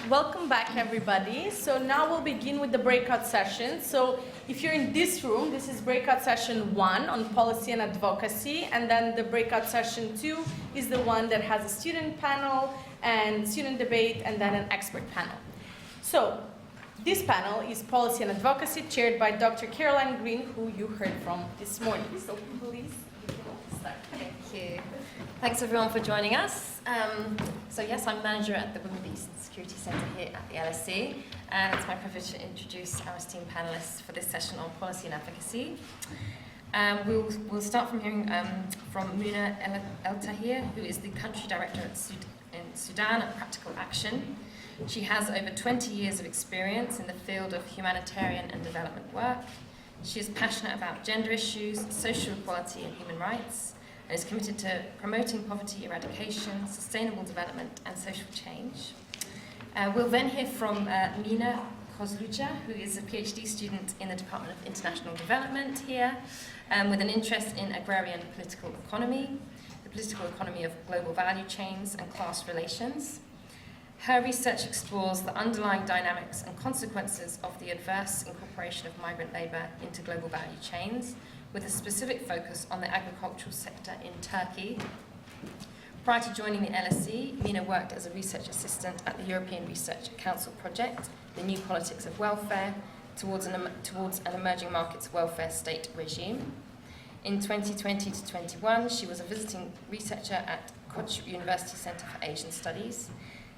Welcome back, everybody. So now we'll begin with the breakout session. So if you're in this room, this is breakout session 1 on policy and advocacy, and then the breakout session 2 is the one that has a student panel and student debate and then an expert panel. So this panel is policy and advocacy, chaired by Dr. Caroline Green, who you heard from this morning. So please, start. Thank you. Thanks everyone for joining us. So yes, I'm manager at the Middle East Centre here at the LSE, and it's my privilege to introduce our esteemed panellists for this session on policy and advocacy. We'll start from hearing from Muna El Tahir, who is the country director in Sudan at Practical Action. She has over 20 years of experience in the field of humanitarian and development work. She is passionate about gender issues, social equality and human rights, and is committed to promoting poverty eradication, sustainable development and social change. We'll then hear from Mina Kozlucha, who is a PhD student in the Department of International Development here, with an interest in agrarian political economy, the political economy of global value chains and class relations. Her research explores the underlying dynamics and consequences of the adverse incorporation of migrant labour into global value chains, with a specific focus on the agricultural sector in Turkey. Prior to joining the LSE, Mina worked as a research assistant at the European Research Council project, The New Politics of Welfare, towards an emerging markets welfare state regime. In 2020 to 21, she was a visiting researcher at Koç University Centre for Asian Studies,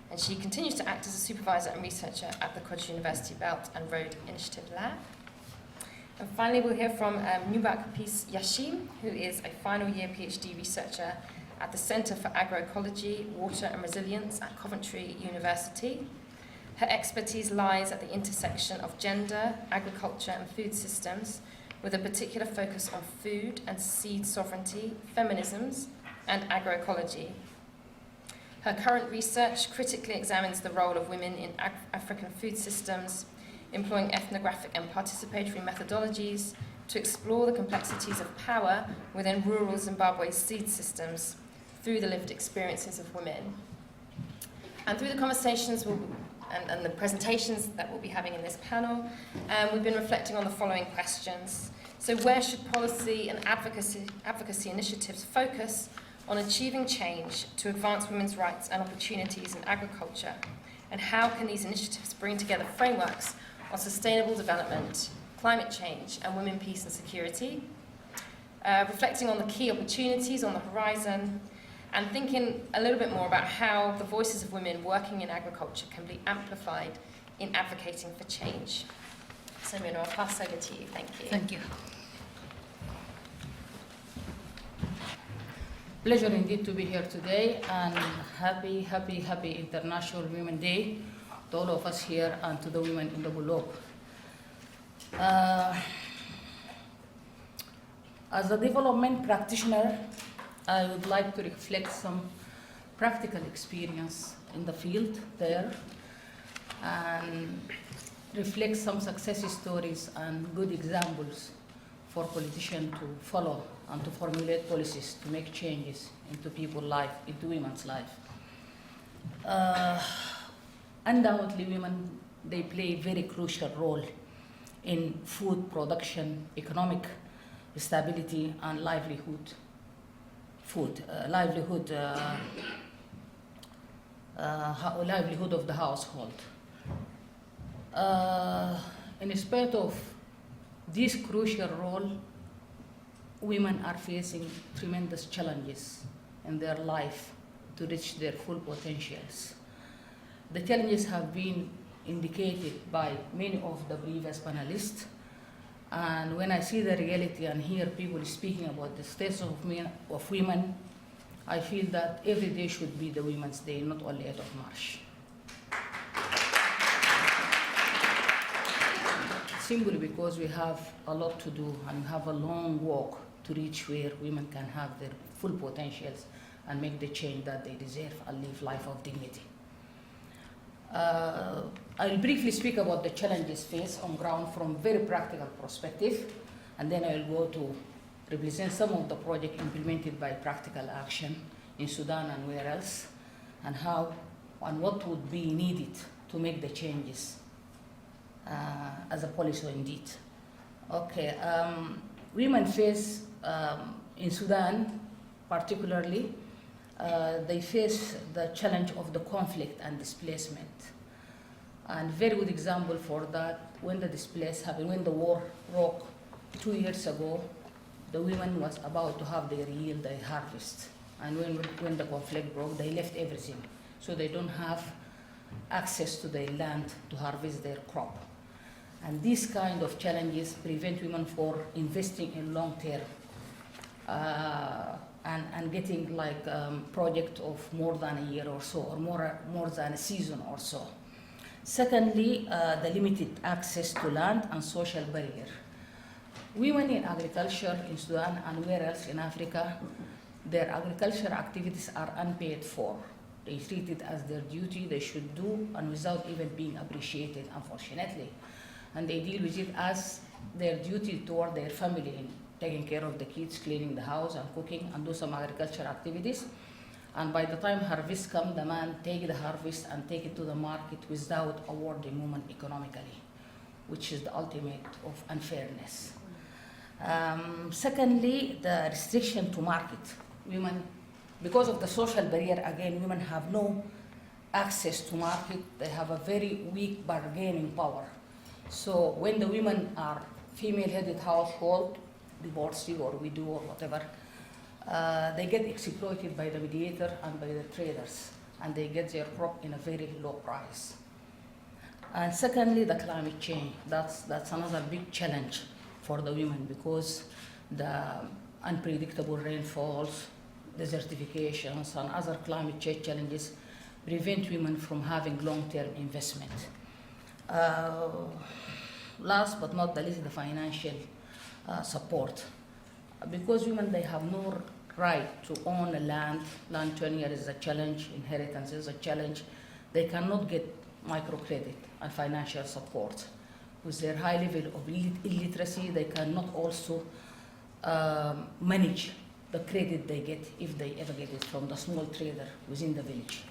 and she continues to act as a supervisor and researcher at the Koç University Belt and Road Initiative Lab. And finally, we'll hear from Nubak Pis Yashim, who is a final year PhD researcher at the Centre for Agroecology, Water and Resilience at Coventry University. Her expertise lies at the intersection of gender, agriculture and food systems, with a particular focus on food and seed sovereignty, feminisms and agroecology. Her current research critically examines the role of women in African food systems, employing ethnographic and participatory methodologies to explore the complexities of power within rural Zimbabwe's seed systems through the lived experiences of women. And through the conversations and the presentations that we'll be having in this panel, we've been reflecting on the following questions. So where should policy and advocacy initiatives focus on achieving change to advance women's rights and opportunities in agriculture? And how can these initiatives bring together frameworks on sustainable development, climate change and women, peace and security? Reflecting on the key opportunities on the horizon, and thinking a little bit more about how the voices of women working in agriculture can be amplified in advocating for change. So Muna, I'll pass over to you. Thank you. Thank you. Pleasure indeed to be here today, and happy International Women's Day to all of us here and to the women in the globe. As a development practitioner, I would like to reflect some practical experience in the field there and reflect some success stories and good examples for politicians to follow and to formulate policies to make changes into people's life, into women's life. Undoubtedly, women, they play a very crucial role in food production, economic stability, and livelihood. Livelihood of the household. In spite of this crucial role, women are facing tremendous challenges in their life to reach their full potentials. The challenges have been indicated by many of the previous panelists, and when I see the reality and hear people speaking about the status of women, I feel that every day should be the Women's Day, not only 8th of March. Simply because we have a lot to do and have a long walk to reach where women can have their full potentials and make the change that they deserve and live life of dignity. I'll briefly speak about the challenges faced on ground from a very practical perspective, and then I'll go to represent some of the projects implemented by Practical Action in Sudan and where else, and how and what would be needed to make the changes as a policy indeed. Okay, women face, in Sudan particularly, they face the challenge of the conflict and displacement. And very good example for that, when the displaced happened, when the war broke 2 years ago, the women was about to have their yield, their harvest. And when the conflict broke, they left everything. So they don't have access to their land to harvest their crop. And these kind of challenges prevent women from investing in long term and getting like project of more than a year or so, or more than a season or so. Secondly, the limited access to land and social barrier. Women in agriculture in Sudan and where else in Africa, their agricultural activities are unpaid for. They treat it as their duty, they should do, and without even being appreciated, unfortunately. And they deal with it as their duty toward their family, in taking care of the kids, cleaning the house and cooking and do some agricultural activities. And by the time harvest comes, the man take the harvest and take it to the market without awarding women economically, which is the ultimate of unfairness. Secondly, the restriction to market. Women, because of the social barrier, again, women have no access to market. They have a very weak bargaining power. So when the women are female-headed household, divorcee or widow or whatever, they get exploited by the mediator and by the traders, and they get their crop in a very low price. And secondly, the climate change. That's another big challenge for the women, because the unpredictable rainfalls, desertifications, and other climate change challenges prevent women from having long-term investment. Last but not the least, the financial support. Because women, they have no right to own a land. Land tenure is a challenge, inheritance is a challenge. They cannot get microcredit and financial support. With their high level of illiteracy, they cannot also manage the credit they get, if they ever get it, from the small trader within the village.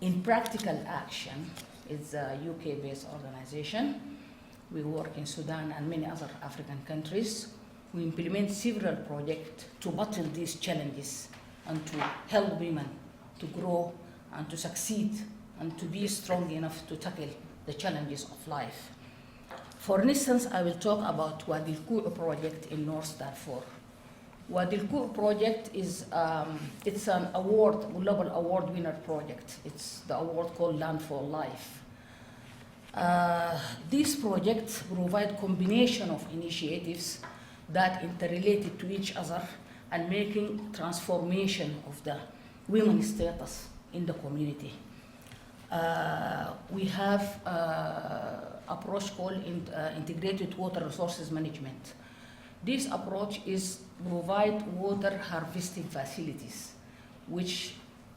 In practical action, it's a UK-based organization. We work in Sudan and many other African countries. We implement several projects to battle these challenges and to help women to grow and to succeed and to be strong enough to tackle the challenges of life. For instance, I will talk about Wadi al-Ku'u project in North Darfur. Wadi al-Ku'u project is it's an award, global award winner project. It's the award called Land for Life. These projects provide combination of initiatives that interrelated to each other and making transformation of the women's status in the community. We have approach called integrated water resources management. This approach is provide water harvesting facilities, which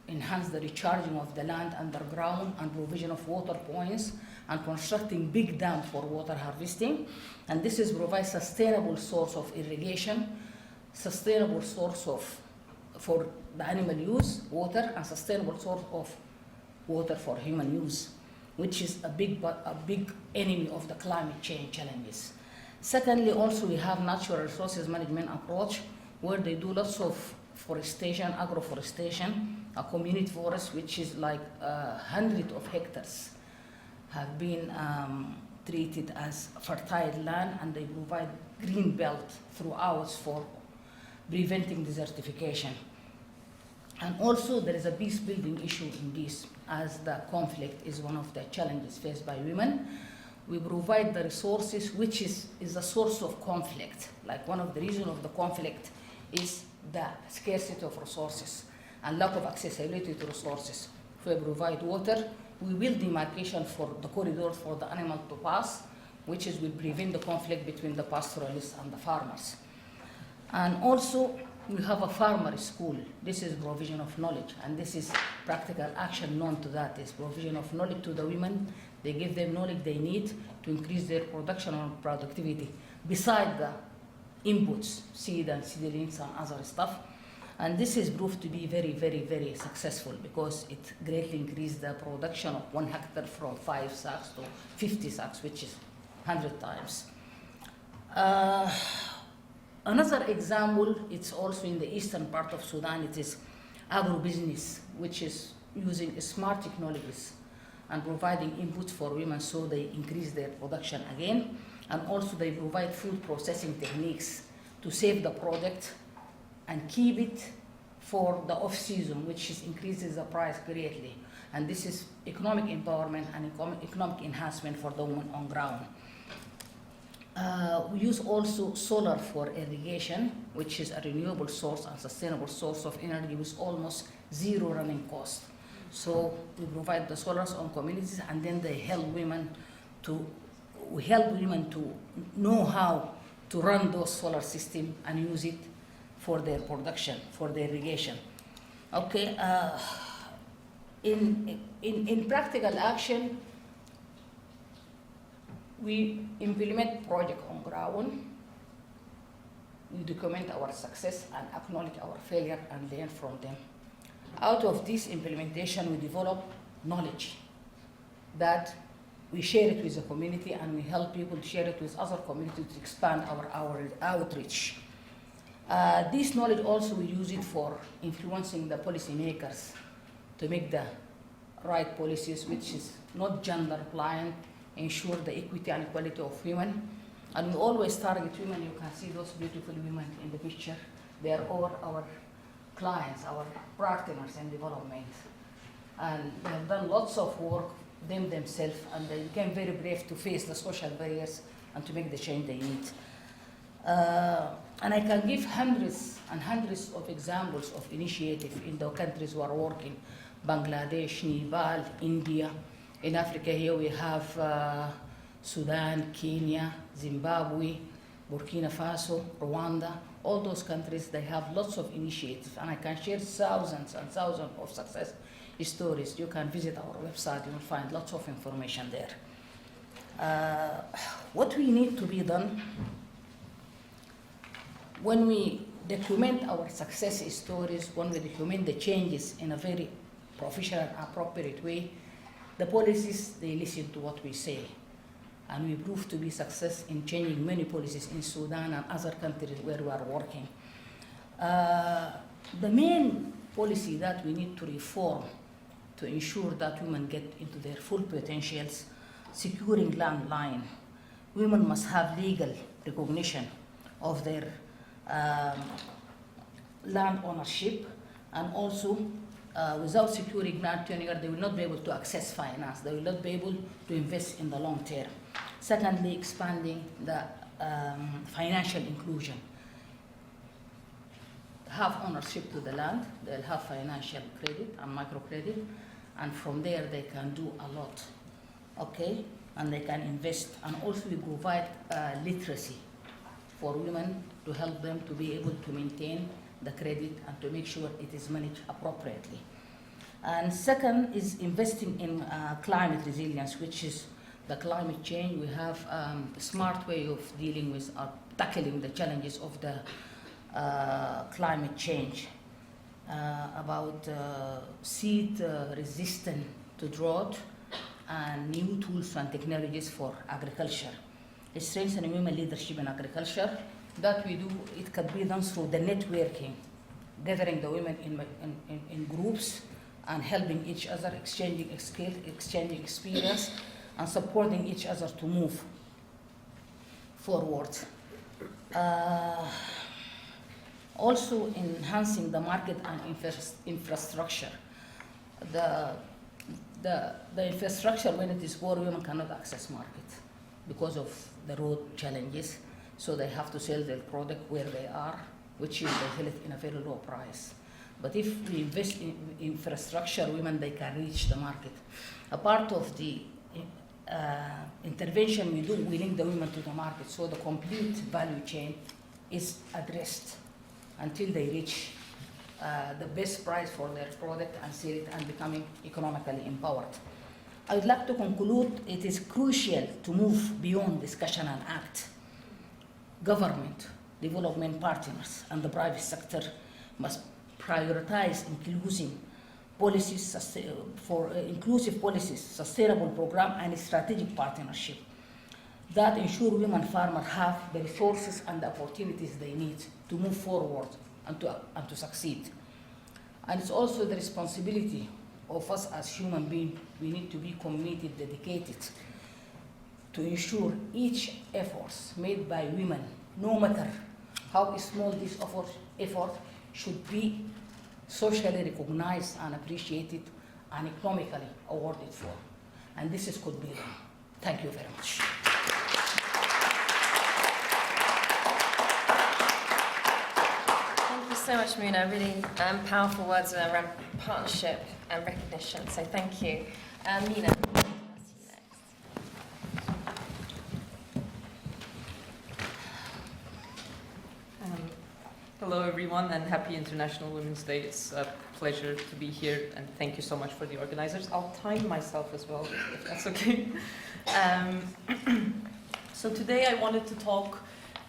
enhance the recharging of the land underground and provision of water points and constructing big dam for water harvesting. And this is provide sustainable source of irrigation, sustainable source of for the animal use, water, and sustainable source of water for human use, which is a big enemy of the climate change challenges. Secondly, also we have natural resources management approach, where they do lots of forestation, agroforestation, a community forest, which is like hundreds of hectares have been treated as fertile land, and they provide green belt throughout for preventing desertification. And also there is a peace building issue in this, as the conflict is one of the challenges faced by women. We provide the resources, which is a source of conflict. Like one of the reasons of the conflict is the scarcity of resources and lack of accessibility to resources. So we provide water, we build demarcation for the corridor for the animal to pass, which will prevent the conflict between the pastoralists and the farmers. And also, we have a farmer school. This is provision of knowledge, and this is practical action known to that. Is provision of knowledge to the women. They give them knowledge they need to increase their production and productivity, beside the inputs, seed and seedlings and other stuff. And this is proved to be very, very, very successful because it greatly increased the production of 1 hectare from 5 sacks to 50 sacks, which is 100 times. Another example, it's also in the eastern part of Sudan. It is agribusiness, which is using smart technologies and providing inputs for women so they increase their production again. And also they provide food processing techniques to save the product and keep it for the off-season, which increases the price greatly. And this is economic empowerment and economic enhancement for the women on ground. We use also solar for irrigation, which is a renewable source and sustainable source of energy with almost zero running cost. So we provide the solars on communities, and then they help women to know how to run those solar systems and use it for their production, for their irrigation. Okay, in practical action, we implement project on ground. We document our success and acknowledge our failure and learn from them. Out of this implementation, we develop knowledge that we share it with the community, and we help people to share it with other communities to expand our outreach. This knowledge also we use it for influencing the policymakers to make the right policies, which is not gender blind, ensure the equity and equality of women. And we always target women. You can see those beautiful women in the picture. They are all our clients, our partners in development. And they have done lots of work themselves, and they became very brave to face the social barriers and to make the change they need. And I can give hundreds and hundreds of examples of initiatives in the countries we are working: Bangladesh, Nepal, India. In Africa here we have Sudan, Kenya, Zimbabwe, Burkina Faso, Rwanda. All those countries, they have lots of initiatives, and I can share thousands and thousands of success stories. You can visit our website, you will find lots of information there. What we need to be done, when we document our success stories, when we document the changes in a very professional and appropriate way, the policies, they listen to what we say. And we prove to be success in changing many policies in Sudan and other countries where we are working. The main policy that we need to reform to ensure that women get into their full potentials, securing landline. Women must have legal recognition of their land ownership, and also without securing land tenure, they will not be able to access finance. They will not be able to invest in the long term. Secondly, expanding the financial inclusion. Have ownership to the land, they'll have financial credit and microcredit, and from there they can do a lot, okay? And they can invest, and also we provide literacy for women to help them to be able to maintain the credit and to make sure it is managed appropriately. And second is investing in climate resilience, which is the climate change. We have a smart way of dealing with tackling the challenges of the climate change, about seed resistant to drought and new tools and technologies for agriculture. Strengthening women leadership in agriculture. That we do, it can be done through the networking, gathering the women in groups and helping each other, exchanging skills, exchanging experience, and supporting each other to move forward. Also enhancing the market and infrastructure. The infrastructure, when it is poor, women cannot access market because of the road challenges. So they have to sell their product where they are, which is they sell it in a very low price. But if we invest in infrastructure, women, they can reach the market. A part of the intervention we do, we link the women to the market, so the complete value chain is addressed until they reach the best price for their product and sell it and becoming economically empowered. I would like to conclude, it is crucial to move beyond discussion and act. Government, development partners, and the private sector must prioritize inclusive policies, sustainable program, and strategic partnership that ensure women farmers have the resources and the opportunities they need to move forward and to succeed. And it's also the responsibility of us as human beings. We need to be committed, dedicated to ensure each effort made by women, no matter how small this effort should be socially recognized and appreciated and economically awarded for. And this could be done. Thank you very much. Thank you so much, Muna. Really powerful words around partnership and recognition. So thank you. Mina. Hello everyone, and happy International Women's Day. It's a pleasure to be here, and thank you so much for the organizers. I'll time myself as well, if that's okay. So today I wanted to talk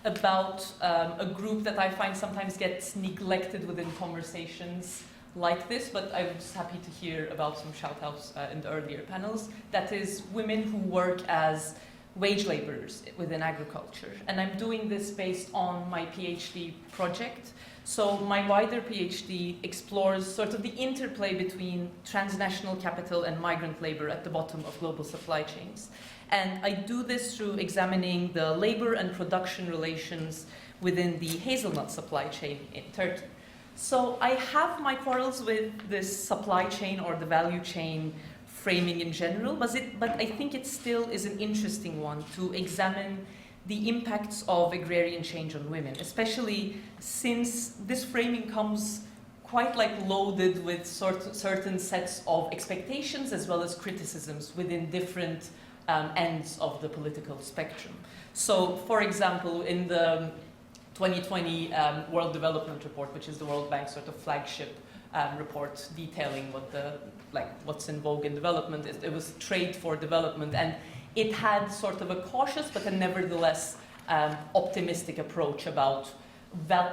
about a group that I find sometimes gets neglected within conversations like this, but I was happy to hear about some shout-outs in the earlier panels. That is women who work as wage laborers within agriculture. And I'm doing this based on my PhD project. So my wider PhD explores sort of the interplay between transnational capital and migrant labor at the bottom of global supply chains. And I do this through examining the labor and production relations within the hazelnut supply chain in Turkey. So I have my quarrels with this supply chain or the value chain framing in general, but I think it still is an interesting one to examine the impacts of agrarian change on women, especially since this framing comes quite like loaded with certain sets of expectations as well as criticisms within different ends of the political spectrum. So, for example, in the 2020 World Development Report, which is the World Bank's sort of flagship report detailing what's in vogue in development, it was trade for development, and it had sort of a cautious but a nevertheless optimistic approach about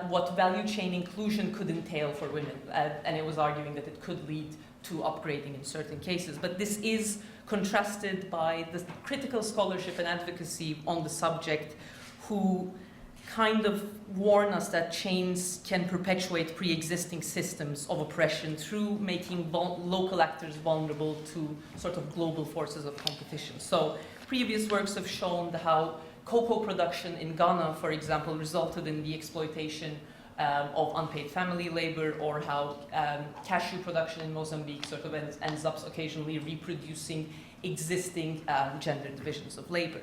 what value chain inclusion could entail for women, and it was arguing that it could lead to upgrading in certain cases. But this is contrasted by the critical scholarship and advocacy on the subject, who kind of warn us that chains can perpetuate pre-existing systems of oppression through making local actors vulnerable to sort of global forces of competition. So previous works have shown how cocoa production in Ghana, for example, resulted in the exploitation of unpaid family labor, or how cashew production in Mozambique sort of ends up occasionally reproducing existing gender divisions of labor.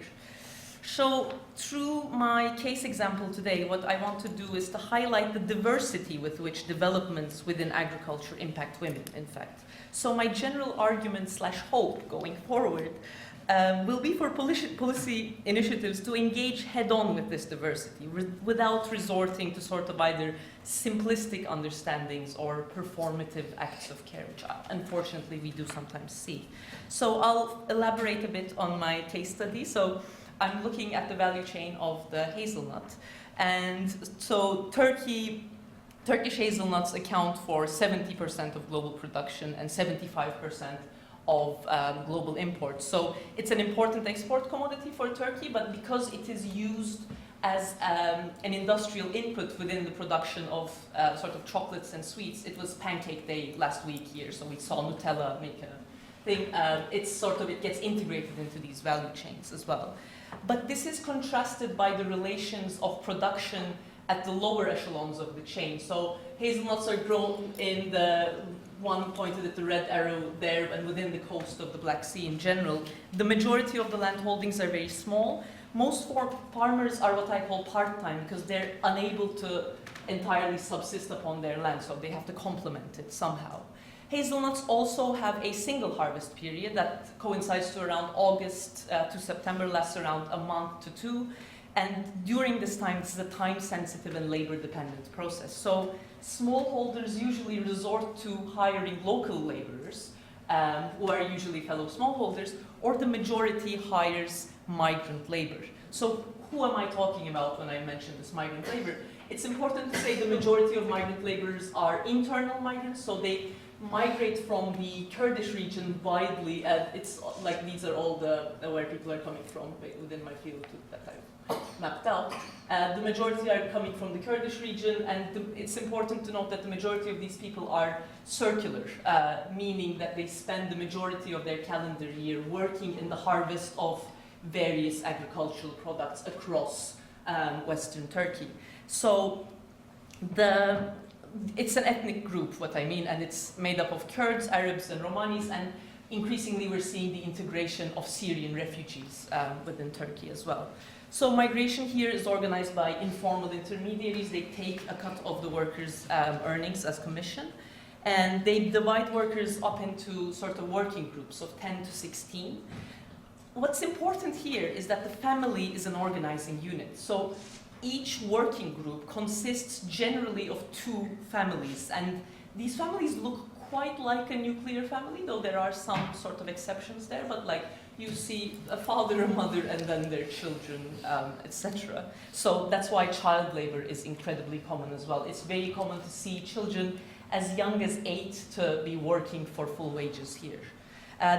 So through my case example today, what I want to do is to highlight the diversity with which developments within agriculture impact women, in fact. So my general argument / hope going forward will be for policy initiatives to engage head-on with this diversity without resorting to sort of either simplistic understandings or performative acts of care, which unfortunately we do sometimes see. So I'll elaborate a bit on my case study. So I'm looking at the value chain of the hazelnut. And so Turkish hazelnuts account for 70% of global production and 75% of global imports. So it's an important export commodity for Turkey, but because it is used as an industrial input within the production of sort of chocolates and sweets, it was Pancake Day last week here, so we saw Nutella make a thing. It gets integrated into these value chains as well. But this is contrasted by the relations of production at the lower echelons of the chain. So hazelnuts are grown in the one pointed at the red arrow there, and within the coast of the Black Sea in general. The majority of the land holdings are very small. Most farmers are what I call part-time, because they're unable to entirely subsist upon their land, so they have to complement it somehow. Hazelnuts also have a single harvest period that coincides to around August to September, lasts around a month to two. And during this time, this is a time-sensitive and labor-dependent process. So smallholders usually resort to hiring local laborers, who are usually fellow smallholders, or the majority hires migrant labor. So who am I talking about when I mention this migrant labor? It's important to say the majority of migrant laborers are internal migrants, so they migrate from the Kurdish region widely. It's like these are all where people are coming from within my field that I've mapped out. The majority are coming from the Kurdish region, and it's important to note that the majority of these people are circular, meaning that they spend the majority of their calendar year working in the harvest of various agricultural products across Western Turkey. So it's an ethnic group, what I mean, and it's made up of Kurds, Arabs, and Romanis, and increasingly we're seeing the integration of Syrian refugees within Turkey as well. So migration here is organized by informal intermediaries. They take a cut of the workers' earnings as commission, and they divide workers up into sort of working groups of 10 to 16. What's important here is that the family is an organizing unit. So each working group consists generally of 2 families, and these families look quite like a nuclear family, though there are some sort of exceptions there, but like you see a father, a mother, and then their children, etc. So that's why child labor is incredibly common as well. It's very common to see children as young as 8 to be working for full wages here.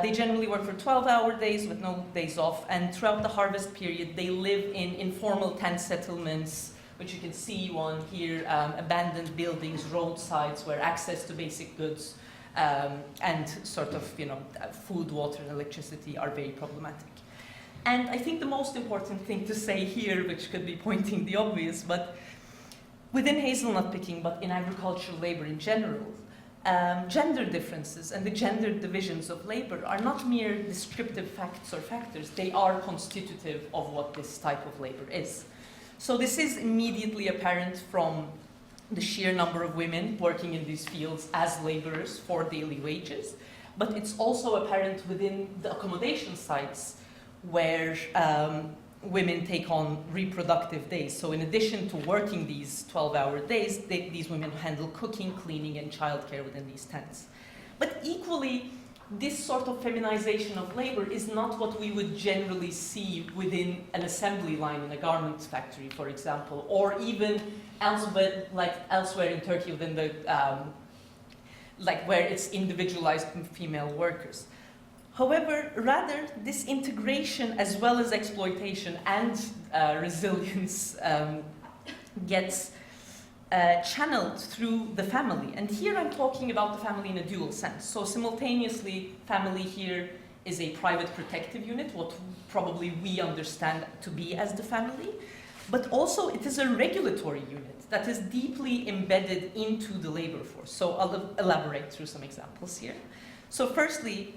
They generally work for 12-hour days with no days off, and throughout the harvest period, they live in informal tent settlements, which you can see one here, abandoned buildings, roadsides, where access to basic goods and sort of, food, water, and electricity are very problematic. And I think the most important thing to say here, which could be pointing the obvious, but within hazelnut picking, but in agricultural labor in general, gender differences and the gender divisions of labor are not mere descriptive facts or factors. They are constitutive of what this type of labor is. So this is immediately apparent from the sheer number of women working in these fields as laborers for daily wages, but it's also apparent within the accommodation sites where women take on reproductive days. So in addition to working these 12-hour days, these women handle cooking, cleaning, and childcare within these tents. But equally, this sort of feminization of labor is not what we would generally see within an assembly line in a garment factory, for example, or even elsewhere in Turkey within the, where it's individualized female workers. However, rather, this integration as well as exploitation and resilience gets channeled through the family. And here I'm talking about the family in a dual sense. So simultaneously, family here is a private protective unit, what probably we understand to be as the family, but also it is a regulatory unit that is deeply embedded into the labor force. So I'll elaborate through some examples here. So firstly,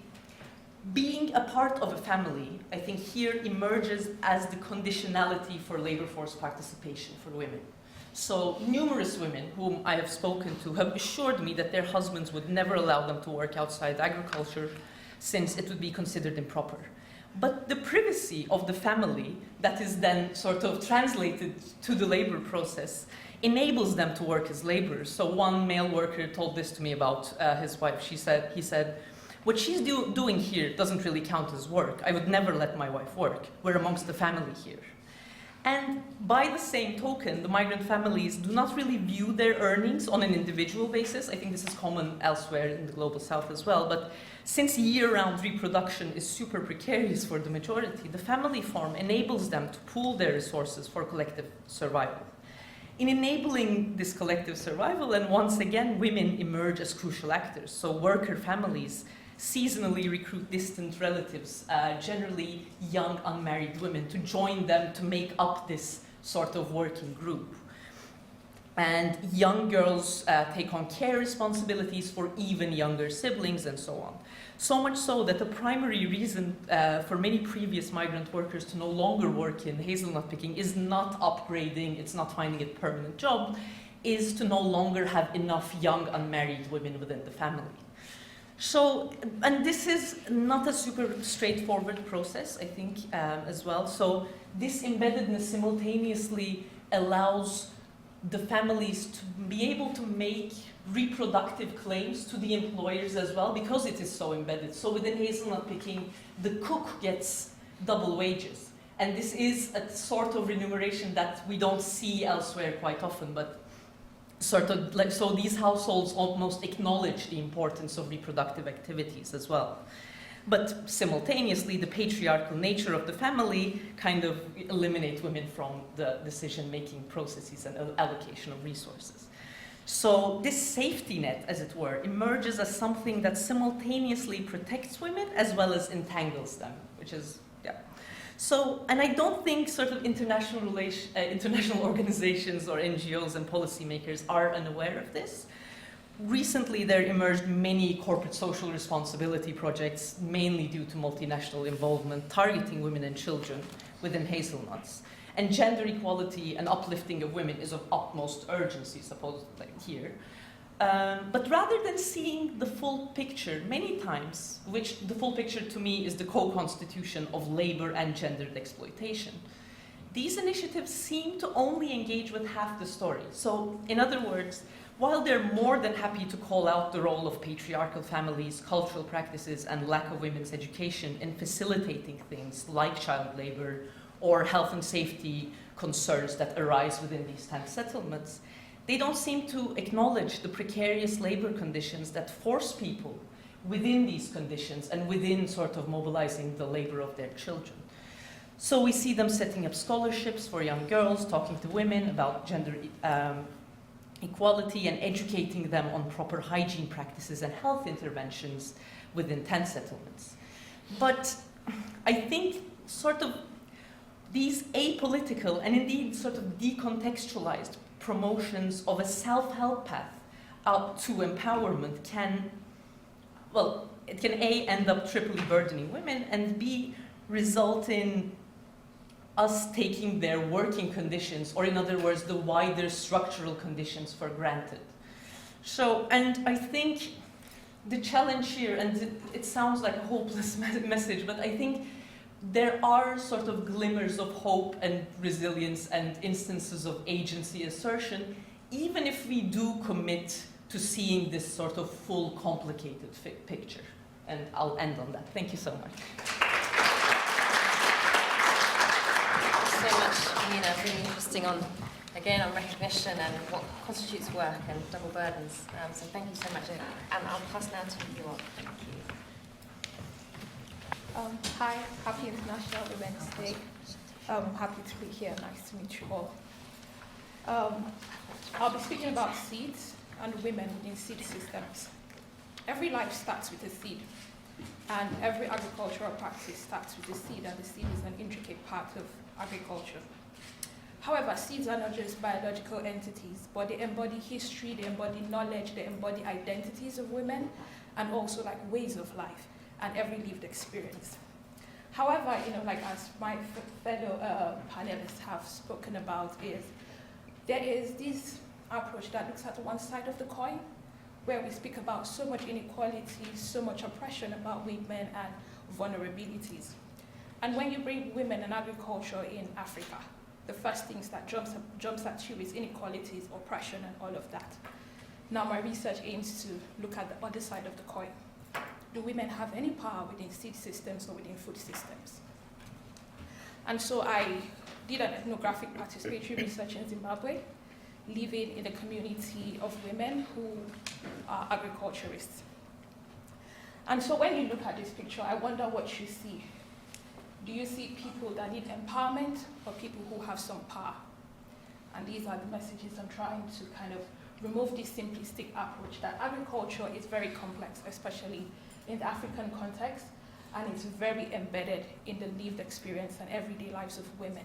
being a part of a family, I think here emerges as the conditionality for labor force participation for women. So numerous women whom I have spoken to have assured me that their husbands would never allow them to work outside agriculture since it would be considered improper. But the privacy of the family that is then sort of translated to the labor process enables them to work as laborers. So one male worker told this to me about his wife. He said, what she's doing here doesn't really count as work. I would never let my wife work. We're amongst the family here. And by the same token, the migrant families do not really view their earnings on an individual basis. I think this is common elsewhere in the global south as well. But since year-round reproduction is super precarious for the majority, the family farm enables them to pool their resources for collective survival. In enabling this collective survival, and once again, women emerge as crucial actors. So worker families seasonally recruit distant relatives, generally young unmarried women, to join them to make up this sort of working group. And young girls take on care responsibilities for even younger siblings and so on. So much so that the primary reason for many previous migrant workers to no longer work in hazelnut picking is not upgrading, it's not finding a permanent job, is to no longer have enough young unmarried women within the family. So, and this is not a super straightforward process, I think, as well. So this embeddedness simultaneously allows the families to be able to make reproductive claims to the employers as well, because it is so embedded. So within hazelnut picking, the cook gets double wages. And this is a sort of remuneration that we don't see elsewhere quite often, but sort of like, so these households almost acknowledge the importance of reproductive activities as well. But simultaneously, the patriarchal nature of the family kind of eliminates women from the decision-making processes and allocation of resources. So this safety net, as it were, emerges as something that simultaneously protects women as well as entangles them, which is, yeah. So, and I don't think sort of international organizations or NGOs and policymakers are unaware of this. Recently, there emerged many corporate social responsibility projects, mainly due to multinational involvement, targeting women and children within hazelnuts. And gender equality and uplifting of women is of utmost urgency, supposedly here. But rather than seeing the full picture, many times, which the full picture to me is the co-constitution of labor and gendered exploitation, these initiatives seem to only engage with half the story. So, in other words, while they're more than happy to call out the role of patriarchal families, cultural practices, and lack of women's education in facilitating things like child labor or health and safety concerns that arise within these tent settlements, they don't seem to acknowledge the precarious labor conditions that force people within these conditions and within sort of mobilizing the labor of their children. So we see them setting up scholarships for young girls, talking to women about gender equality and educating them on proper hygiene practices and health interventions within tent settlements. But I think sort of these apolitical and indeed sort of decontextualized promotions of a self-help path out to empowerment can, well, it can A, end up triply burdening women, and B, result in us taking their working conditions, or in other words, the wider structural conditions for granted. So, and I think the challenge here, and it sounds like a hopeless message, but I think there are sort of glimmers of hope and resilience and instances of agency assertion, even if we do commit to seeing this sort of full, complicated picture. And I'll end on that. Thank you so much. So much, Nina, really interesting on, again, on recognition and what constitutes work and double burdens. So thank you so much. And I'll pass now to you all. Thank you. Hi, happy International Women's Day. Happy to be here. Nice to meet you all. I'll be speaking about seeds and women in seed systems. Every life starts with a seed, and every agricultural practice starts with a seed, and the seed is an intricate part of agriculture. However, seeds are not just biological entities, but they embody history, they embody knowledge, they embody identities of women, and also like ways of life and every lived experience. However, like as my fellow panelists have spoken about, there is this approach that looks at one side of the coin, where we speak about so much inequality, so much oppression about women and vulnerabilities. And when you bring women and agriculture in Africa, the first things that jumps at you is inequalities, oppression, and all of that. Now my research aims to look at the other side of the coin. Do women have any power within seed systems or within food systems? And so I did an ethnographic participatory research in Zimbabwe, living in a community of women who are agriculturists. And so when you look at this picture, I wonder what you see. Do you see people that need empowerment or people who have some power? And these are the messages I'm trying to kind of remove this simplistic approach that agriculture is very complex, especially in the African context, and it's very embedded in the lived experience and everyday lives of women.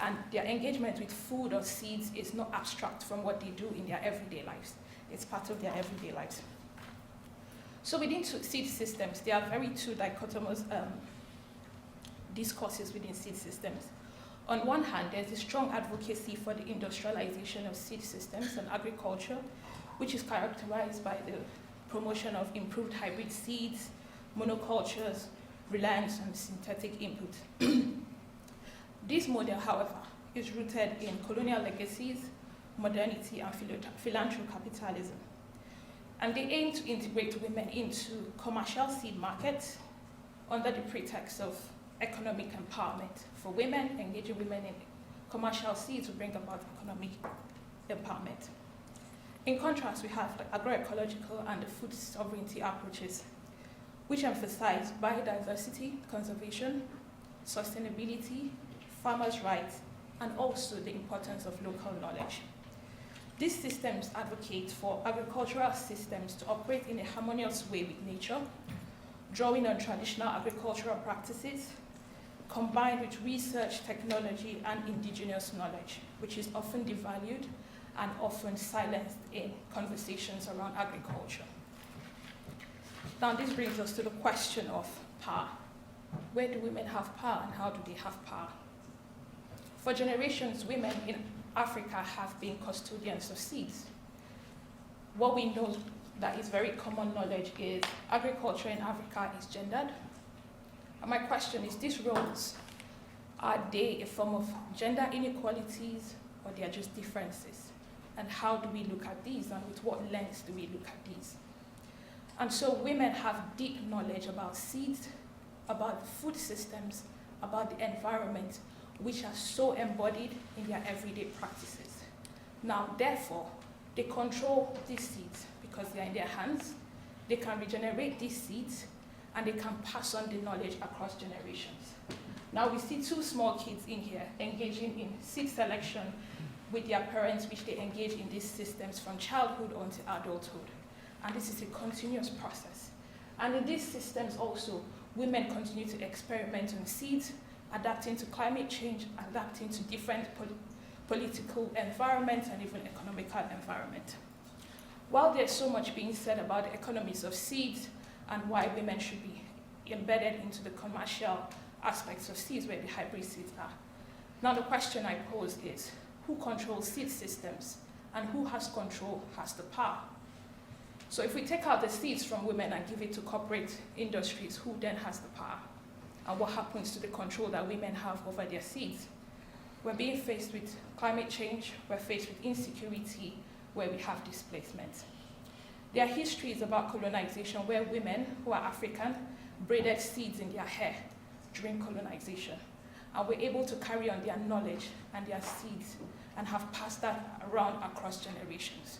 And their engagement with food or seeds is not abstract from what they do in their everyday lives. It's part of their everyday lives. So within seed systems, there are very two dichotomous discourses within seed systems. On one hand, there's a strong advocacy for the industrialization of seed systems and agriculture, which is characterized by the promotion of improved hybrid seeds, monocultures, reliance on synthetic input. This model, however, is rooted in colonial legacies, modernity, and philanthrocapitalism. And they aim to integrate women into commercial seed markets under the pretext of economic empowerment for women, engaging women in commercial seeds to bring about economic empowerment. In contrast, we have the agroecological and the food sovereignty approaches, which emphasize biodiversity, conservation, sustainability, farmers' rights, and also the importance of local knowledge. These systems advocate for agricultural systems to operate in a harmonious way with nature, drawing on traditional agricultural practices, combined with research, technology, and indigenous knowledge, which is often devalued and often silenced in conversations around agriculture. Now, this brings us to the question of power. Where do women have power, and how do they have power? For generations, women in Africa have been custodians of seeds. What we know that is very common knowledge is agriculture in Africa is gendered. And my question is, these roles, are they a form of gender inequalities, or they are just differences? And how do we look at these, and with what lens do we look at these? And so women have deep knowledge about seeds, about food systems, about the environment, which are so embodied in their everyday practices. Now, therefore, they control these seeds because they are in their hands. They can regenerate these seeds, and they can pass on the knowledge across generations. Now, we see two small kids in here engaging in seed selection with their parents, which they engage in these systems from childhood onto adulthood. And this is a continuous process. And in these systems also, women continue to experiment on seeds, adapting to climate change, adapting to different political environments and even economical environment. While there's so much being said about the economies of seeds and why women should be embedded into the commercial aspects of seeds where the hybrid seeds are, now the question I pose is, who controls seed systems, and who has control, has the power? So if we take out the seeds from women and give it to corporate industries, who then has the power? And what happens to the control that women have over their seeds? We're being faced with climate change, we're faced with insecurity, where we have displacement. There are histories about colonization where women who are African braided seeds in their hair during colonization, and were able to carry on their knowledge and their seeds and have passed that around across generations.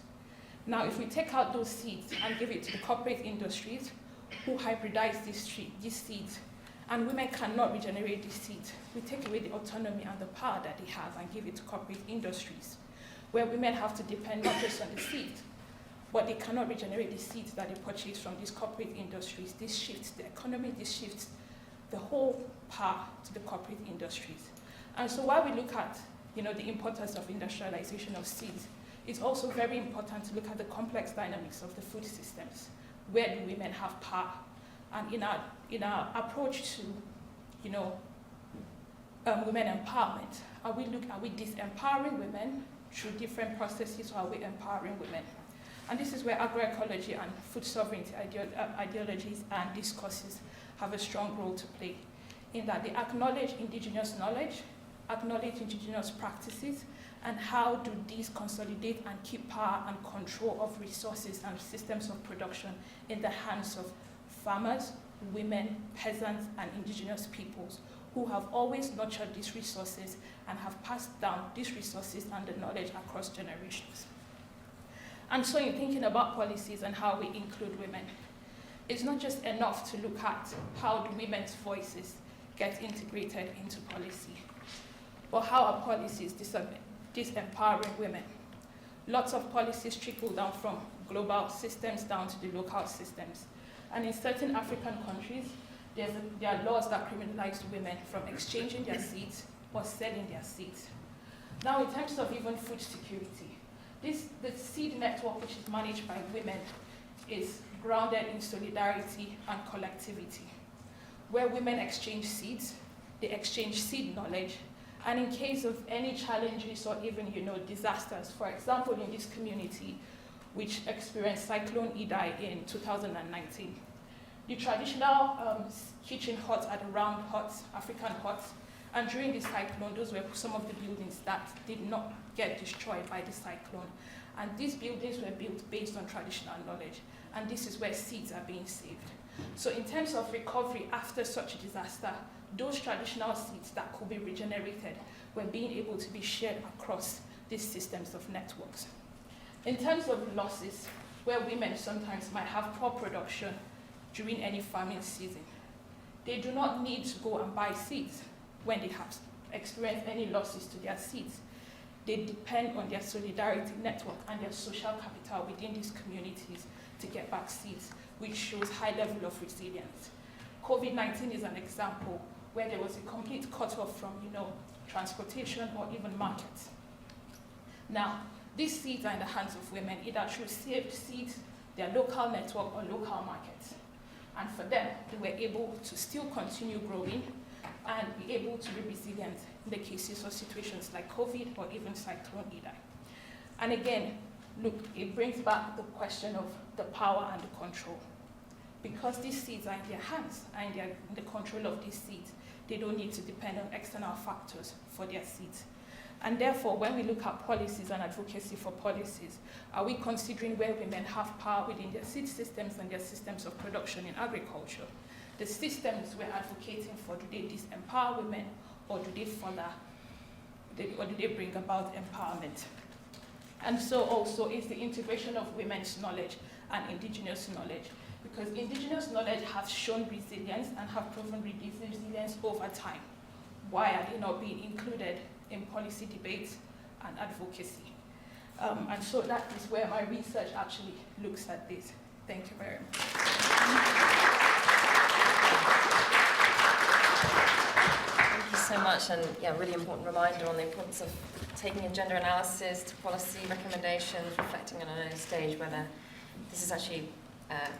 Now, if we take out those seeds and give it to the corporate industries who hybridize these seeds, and women cannot regenerate these seeds, we take away the autonomy and the power that they have and give it to corporate industries, where women have to depend not just on the seeds, but they cannot regenerate the seeds that they purchase from these corporate industries. This shifts the economy, this shifts the whole power to the corporate industries. And so while we look at the importance of industrialization of seeds, it's also very important to look at the complex dynamics of the food systems. Where do women have power? And in our approach to women empowerment, are we disempowering women through different processes, or are we empowering women? And this is where agroecology and food sovereignty ideologies and discourses have a strong role to play, in that they acknowledge indigenous knowledge, acknowledge indigenous practices, and how do these consolidate and keep power and control of resources and systems of production in the hands of farmers, women, peasants, and indigenous peoples who have always nurtured these resources and have passed down these resources and the knowledge across generations. And so in thinking about policies and how we include women, it's not just enough to look at how do women's voices get integrated into policy, but how are policies disempowering women? Lots of policies trickle down from global systems down to the local systems. And in certain African countries, there are laws that criminalize women from exchanging their seeds or selling their seeds. Now, in terms of even food security, the seed network, which is managed by women, is grounded in solidarity and collectivity, where women exchange seeds, they exchange seed knowledge, and in case of any challenges or even disasters, for example, in this community, which experienced Cyclone Idai in 2019, the traditional kitchen huts are the round huts, African huts, and during the cyclone, those were some of the buildings that did not get destroyed by the cyclone. And these buildings were built based on traditional knowledge, and this is where seeds are being saved. So in terms of recovery after such a disaster, those traditional seeds that could be regenerated were being able to be shared across these systems of networks. In terms of losses, where women sometimes might have poor production during any farming season, they do not need to go and buy seeds when they have experienced any losses to their seeds. They depend on their solidarity network and their social capital within these communities to get back seeds, which shows high level of resilience. COVID-19 is an example where there was a complete cut-off from, transportation or even markets. Now, these seeds are in the hands of women, either through saved seeds, their local network, or local markets. And for them, they were able to still continue growing and be able to be resilient in the cases of situations like COVID or even Cyclone Idai. And again, look, it brings back the question of the power and the control. Because these seeds are in their hands and they're in the control of these seeds, they don't need to depend on external factors for their seeds. And therefore, when we look at policies and advocacy for policies, are we considering where women have power within their seed systems and their systems of production in agriculture? The systems we're advocating for, do they disempower women, or do they do they bring about empowerment? And so also is the integration of women's knowledge and indigenous knowledge, because indigenous knowledge has shown resilience and have proven resilience over time. Why are they not being included in policy debates and advocacy? And so that is where my research actually looks at this. Thank you very much. Thank you so much, and really important reminder on the importance of taking a gender analysis to policy recommendations, reflecting on an early stage whether this is actually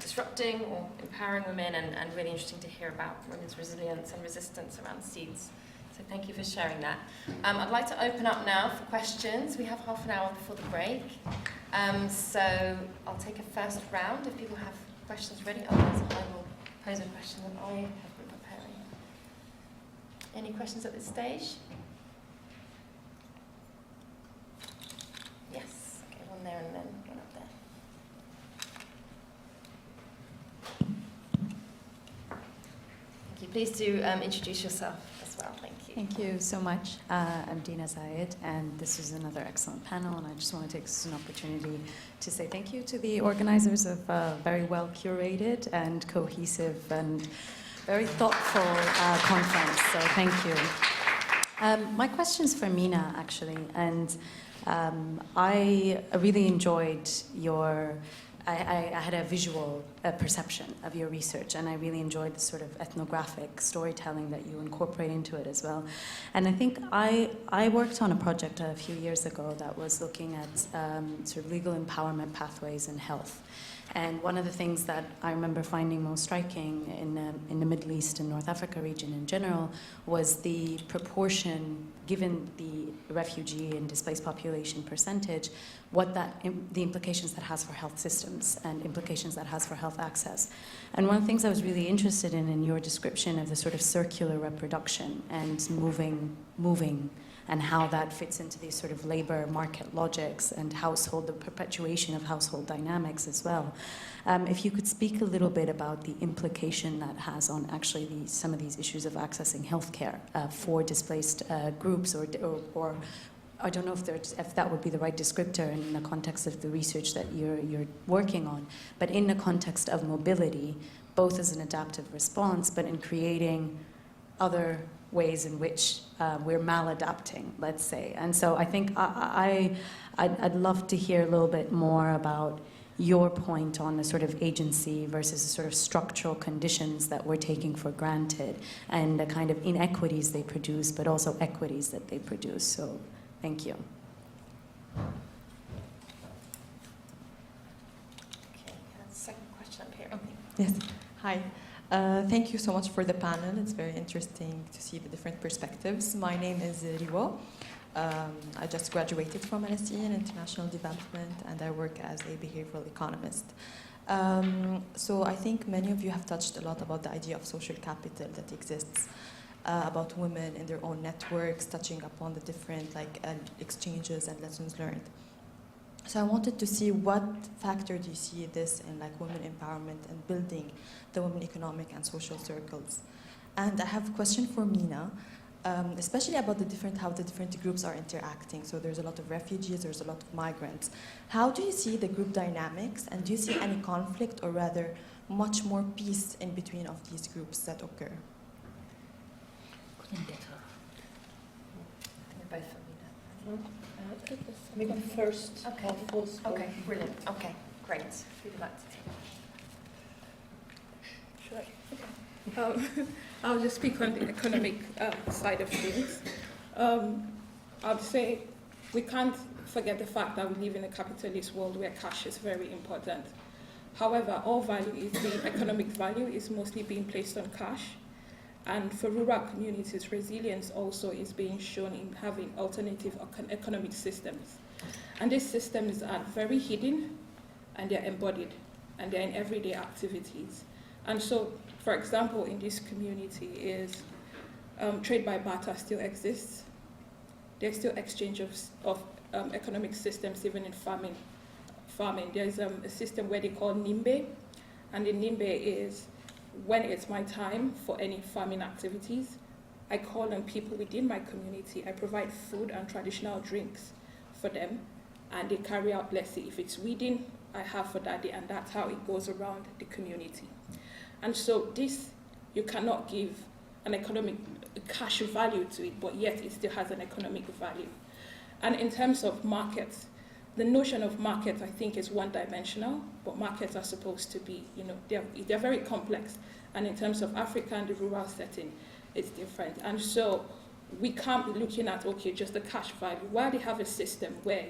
disrupting or empowering women, and really interesting to hear about women's resilience and resistance around seeds. So thank you for sharing that. I'd like to open up now for questions. We have half an hour before the break. So I'll take a first round if people have questions ready. Otherwise, I will pose a question that I have been preparing. Any questions at this stage? Yes. Okay, one there and then one up there. Thank you. Please do introduce yourself as well. Thank you. Thank you so much. I'm Dina Zayed, and this is another excellent panel, and I just want to take this as an opportunity to say thank you to the organizers of a very well curated and cohesive and very thoughtful conference, so thank you. My question's for Mina, actually, and I really enjoyed your I had a visual perception of your research, and I really enjoyed the sort of ethnographic storytelling that you incorporate into it as well. And I think I worked on a project a few years ago that was looking at sort of legal empowerment pathways in health. And one of the things that I remember finding most striking in the Middle East and North Africa region in general was the proportion, given the refugee and displaced population percentage, the implications that has for health systems and implications that has for health access. And one of the things I was really interested in your description of the sort of circular reproduction and moving and how that fits into these sort of labor market logics and the perpetuation of household dynamics as well. If you could speak a little bit about the implication that has on actually some of these issues of accessing healthcare for displaced groups, or I don't know if that would be the right descriptor in the context of the research that you're working on, but in the context of mobility, both as an adaptive response, but in creating other ways in which we're maladapting, let's say. And so I think I'd love to hear a little bit more about your point on the sort of agency versus the sort of structural conditions that we're taking for granted and the kind of inequities they produce, but also equities that they produce. So thank you. Okay, second question up here. Yes. Hi. Thank you so much for the panel. It's very interesting to see the different perspectives. My name is Riwa. I just graduated from LSE in International Development, and I work as a behavioral economist. So I think many of you have touched a lot about the idea of social capital that exists, about women in their own networks, touching upon the different exchanges and lessons learned. So I wanted to see what factor do you see this in like women empowerment and building the women economic and social circles. And I have a question for Mina, especially about how the different groups are interacting. So there's a lot of refugees, there's a lot of migrants. How do you see the group dynamics, and do you see any conflict, or rather much more peace in between of these groups that occur? Couldn't get her. Both for Mina. Maybe first. Okay. Okay, brilliant. Okay, great. Who would you like to Sure. Okay. I'll just speak on the economic side of things. I'd say we can't forget the fact that we live in a capitalist world where cash is very important. However, all value the economic value is mostly being placed on cash. And for rural communities, resilience also is being shown in having alternative economic systems. And these systems are very hidden, and they're embodied, and they're in everyday activities. And so, for example, in this community is trade by barter still exists. There's still exchange of economic systems, even in farming. There's a system where they call Nimbe, and the Nimbe is when it's my time for any farming activities, I call on people within my community. I provide food and traditional drinks for them, and they carry out, let's say, if it's weeding, I have for that day, and that's how it goes around the community. And so this, you cannot give an economic cash value to it, but yet it still has an economic value. And in terms of markets, the notion of markets, I think, is one-dimensional, but markets are supposed to be, they're very complex. And in terms of Africa and the rural setting, it's different. And so we can't be looking at, okay, just the cash value. While they have a system where,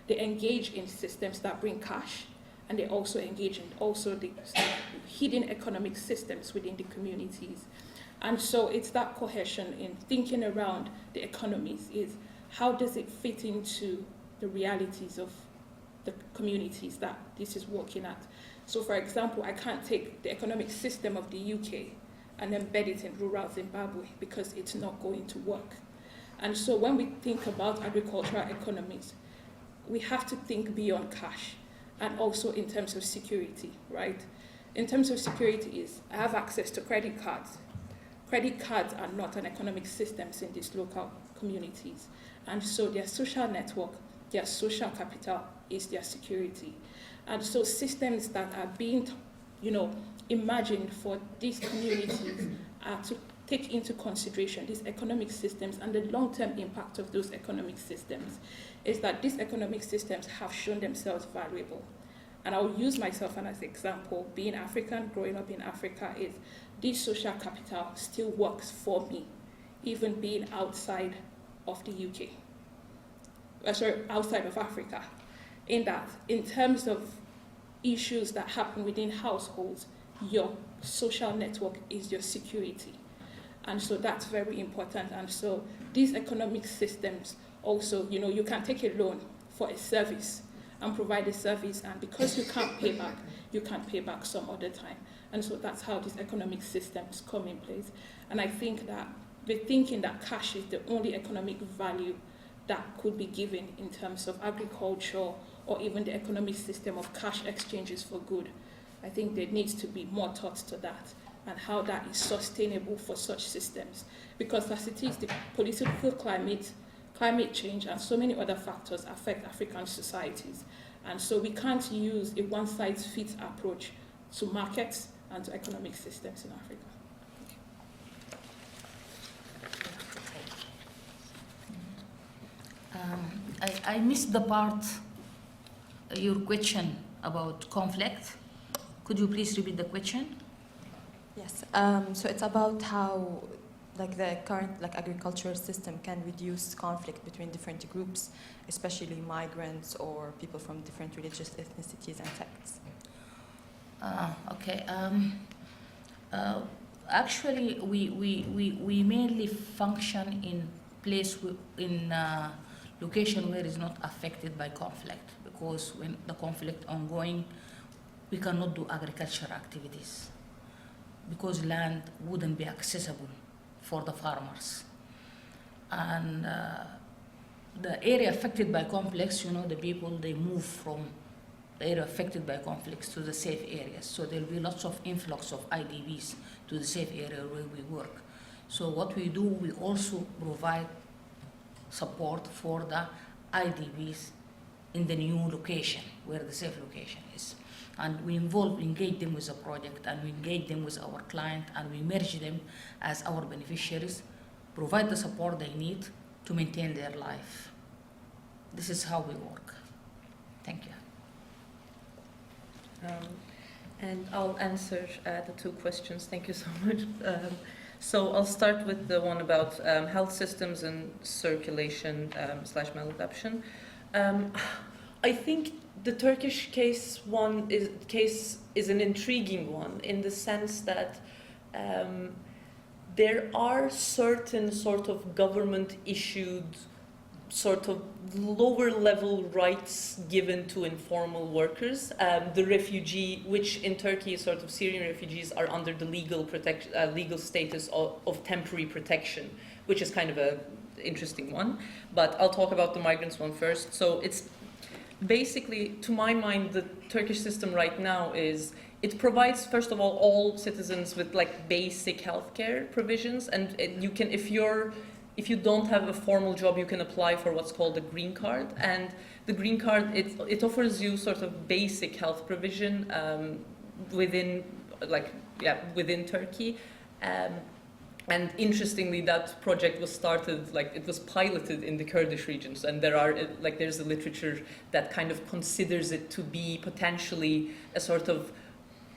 they engage in systems that bring cash, and they also engage in the hidden economic systems within the communities. And so it's that cohesion in thinking around the economies is how does it fit into the realities of the communities that this is working at. So for example, I can't take the economic system of the UK and embed it in rural Zimbabwe because it's not going to work. And so when we think about agricultural economies, we have to think beyond cash and also in terms of security, right? In terms of security is I have access to credit cards. Credit cards are not an economic systems in these local communities. And so their social network, their social capital is their security. And so systems that are being, imagined for these communities are to take into consideration these economic systems and the long-term impact of those economic systems is that these economic systems have shown themselves valuable. And I'll use myself as an example. Being African, growing up in Africa, is this social capital still works for me, even being outside of the UK. Outside of Africa, in that, in terms of issues that happen within households, your social network is your security. And so that's very important. And so these economic systems also, you can take a loan for a service and provide a service, and because you can't pay back, you can pay back some other time. And so that's how these economic systems come in place. And I think that the thinking that cash is the only economic value that could be given in terms of agriculture or even the economic system of cash exchanges for good. I think there needs to be more thought to that and how that is sustainable for such systems. Because as it is, the political climate change and so many other factors affect African societies. And so we can't use a one-size-fits approach to markets and to economic systems in Africa. I missed the part, your question about conflict. Could you please repeat the question? Yes, so it's about how the current agricultural system can reduce conflict between different groups, especially migrants or people from different religious ethnicities and sects. Okay. Actually, we mainly function in location where it's not affected by conflict, because when the conflict ongoing, we cannot do agricultural activities because land wouldn't be accessible for the farmers. And the area affected by conflicts, the people, they move from the area affected by conflicts to the safe areas. So there'll be lots of influx of IDPs to the safe area where we work. So what we do, we also provide support for the IDPs in the new location, where the safe location is. And we engage them with the project, and we engage them with our client, and we merge them as our beneficiaries, provide the support they need to maintain their life. This is how we work. Thank you. And I'll answer the two questions. Thank you so much. So I'll start with the one about health systems and circulation / maladaption. I think the Turkish case is an intriguing one in the sense that there are certain sort of government-issued sort of lower-level rights given to informal workers. The refugee, which in Turkey is sort of Syrian refugees, are under the legal status of temporary protection, which is kind of an interesting one. But I'll talk about the migrants one first. So it's basically, to my mind, the Turkish system right now is, it provides, first of all citizens with like basic healthcare provisions, and you can, if you don't have a formal job, you can apply for what's called a green card. And the green card, it offers you sort of basic health provision within Turkey. And interestingly, that project was started, it was piloted in the Kurdish regions, and there's a literature that kind of considers it to be potentially a sort of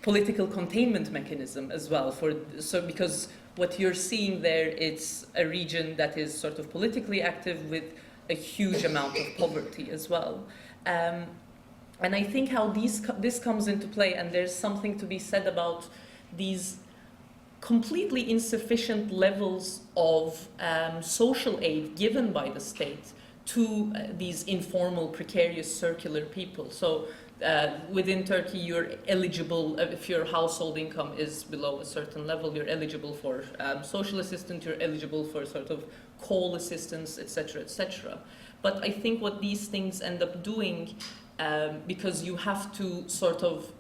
political containment mechanism as well. Because what you're seeing there, it's a region that is sort of politically active with a huge amount of poverty as well. And I think how this comes into play, and there's something to be said about these completely insufficient levels of social aid given by the state to these informal, precarious, circular people. So within Turkey, you're eligible, if your household income is below a certain level, you're eligible for social assistance, you're eligible for sort of call assistance, etc., etc. But I think what these things end up doing, because you have to sort of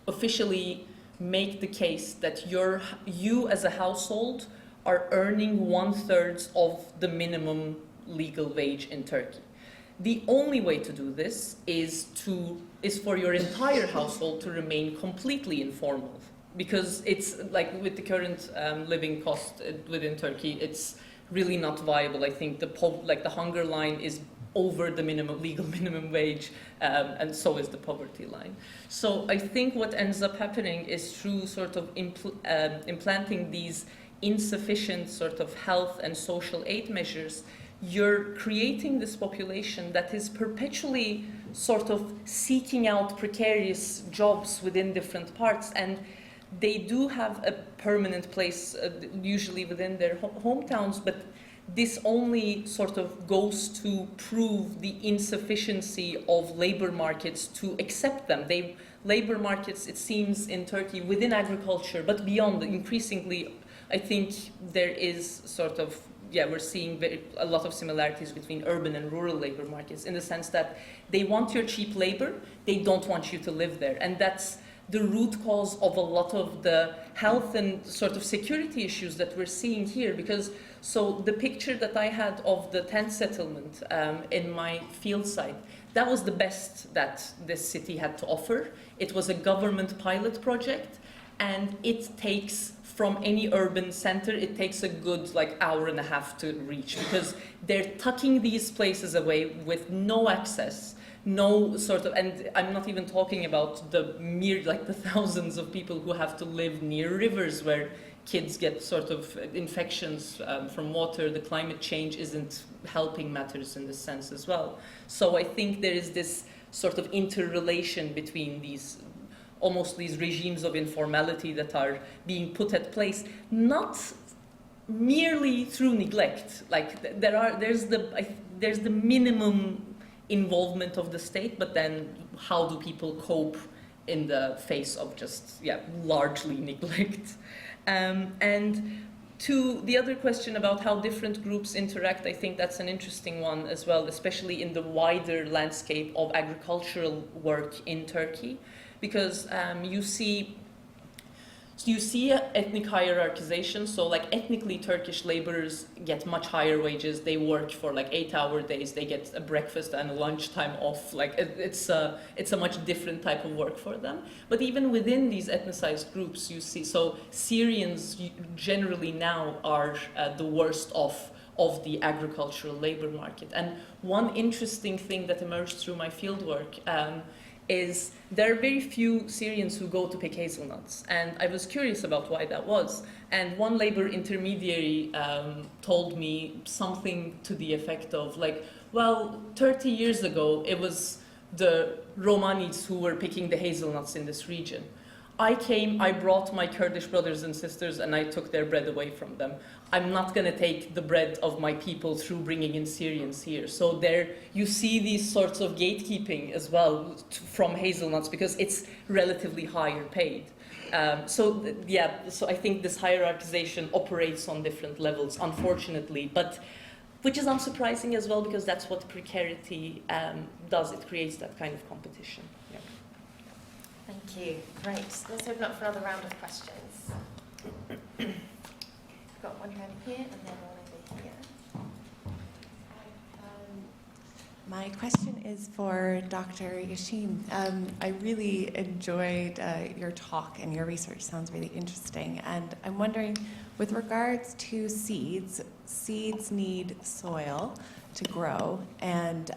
officially make the case that you as a household are earning 1/3 of the minimum legal wage in Turkey. The only way to do this is for your entire household to remain completely informal, because it's like with the current living cost within Turkey, it's really not viable. I think the hunger line is over the legal minimum wage, and so is the poverty line. So I think what ends up happening is through sort of implanting these insufficient sort of health and social aid measures, you're creating this population that is perpetually sort of seeking out precarious jobs within different parts, and they do have a permanent place, usually within their hometowns, but this only sort of goes to prove the insufficiency of labor markets to accept them. Labor markets, it seems, in Turkey within agriculture, but beyond, increasingly, I think there is sort of, we're seeing a lot of similarities between urban and rural labor markets, in the sense that they want your cheap labor, they don't want you to live there. And that's the root cause of a lot of the health and sort of security issues that we're seeing here. Because, so the picture that I had of the tent settlement in my field site, that was the best that this city had to offer. It was a government pilot project, and it takes, from any urban center, it takes a good hour and a half to reach, because they're tucking these places away with no access, no sort of, and I'm not even talking about the thousands of people who have to live near rivers where kids get sort of infections from water. The climate change isn't helping matters in this sense as well. So I think there is this sort of interrelation between these regimes of informality that are being put at place, not merely through neglect. There's the minimum involvement of the state, but then how do people cope in the face of just largely neglect? And to the other question about how different groups interact, I think that's an interesting one as well, especially in the wider landscape of agricultural work in Turkey, because you see ethnic hierarchization. So like ethnically Turkish laborers get much higher wages. They work for like 8-hour days. They get a breakfast and a lunchtime off. Like it's a much different type of work for them. But even within these ethnicized groups, you see, so Syrians generally now are the worst off of the agricultural labor market. And one interesting thing that emerged through my fieldwork is there are very few Syrians who go to pick hazelnuts. And I was curious about why that was. And one labor intermediary told me something to the effect of like, well, 30 years ago, it was the Romanis who were picking the hazelnuts in this region. I brought my Kurdish brothers and sisters, and I took their bread away from them. I'm not going to take the bread of my people through bringing in Syrians here. So there you see these sorts of gatekeeping as well from hazelnuts, because it's relatively higher paid. So I think this hierarchization operates on different levels, unfortunately, but which is unsurprising as well, because that's what precarity does. It creates that kind of competition. Yeah. Thank you. Great. Let's open up for another round of questions. We've got one hand here and then one over here. My question is for Dr. Yashim. I really enjoyed your talk, and your research sounds really interesting. And I'm wondering, with regards to seeds need soil to grow, and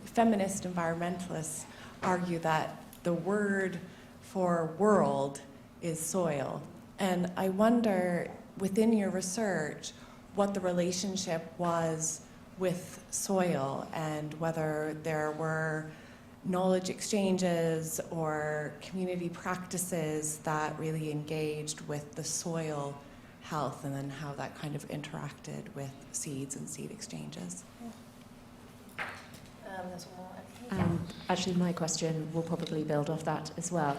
feminist environmentalists argue that the word for world is soil. And I wonder, within your research, what the relationship was with soil, and whether there were knowledge exchanges or community practices that really engaged with the soil health, and then how that kind of interacted with seeds and seed exchanges. There's one more over here. Actually, my question will probably build off that as well.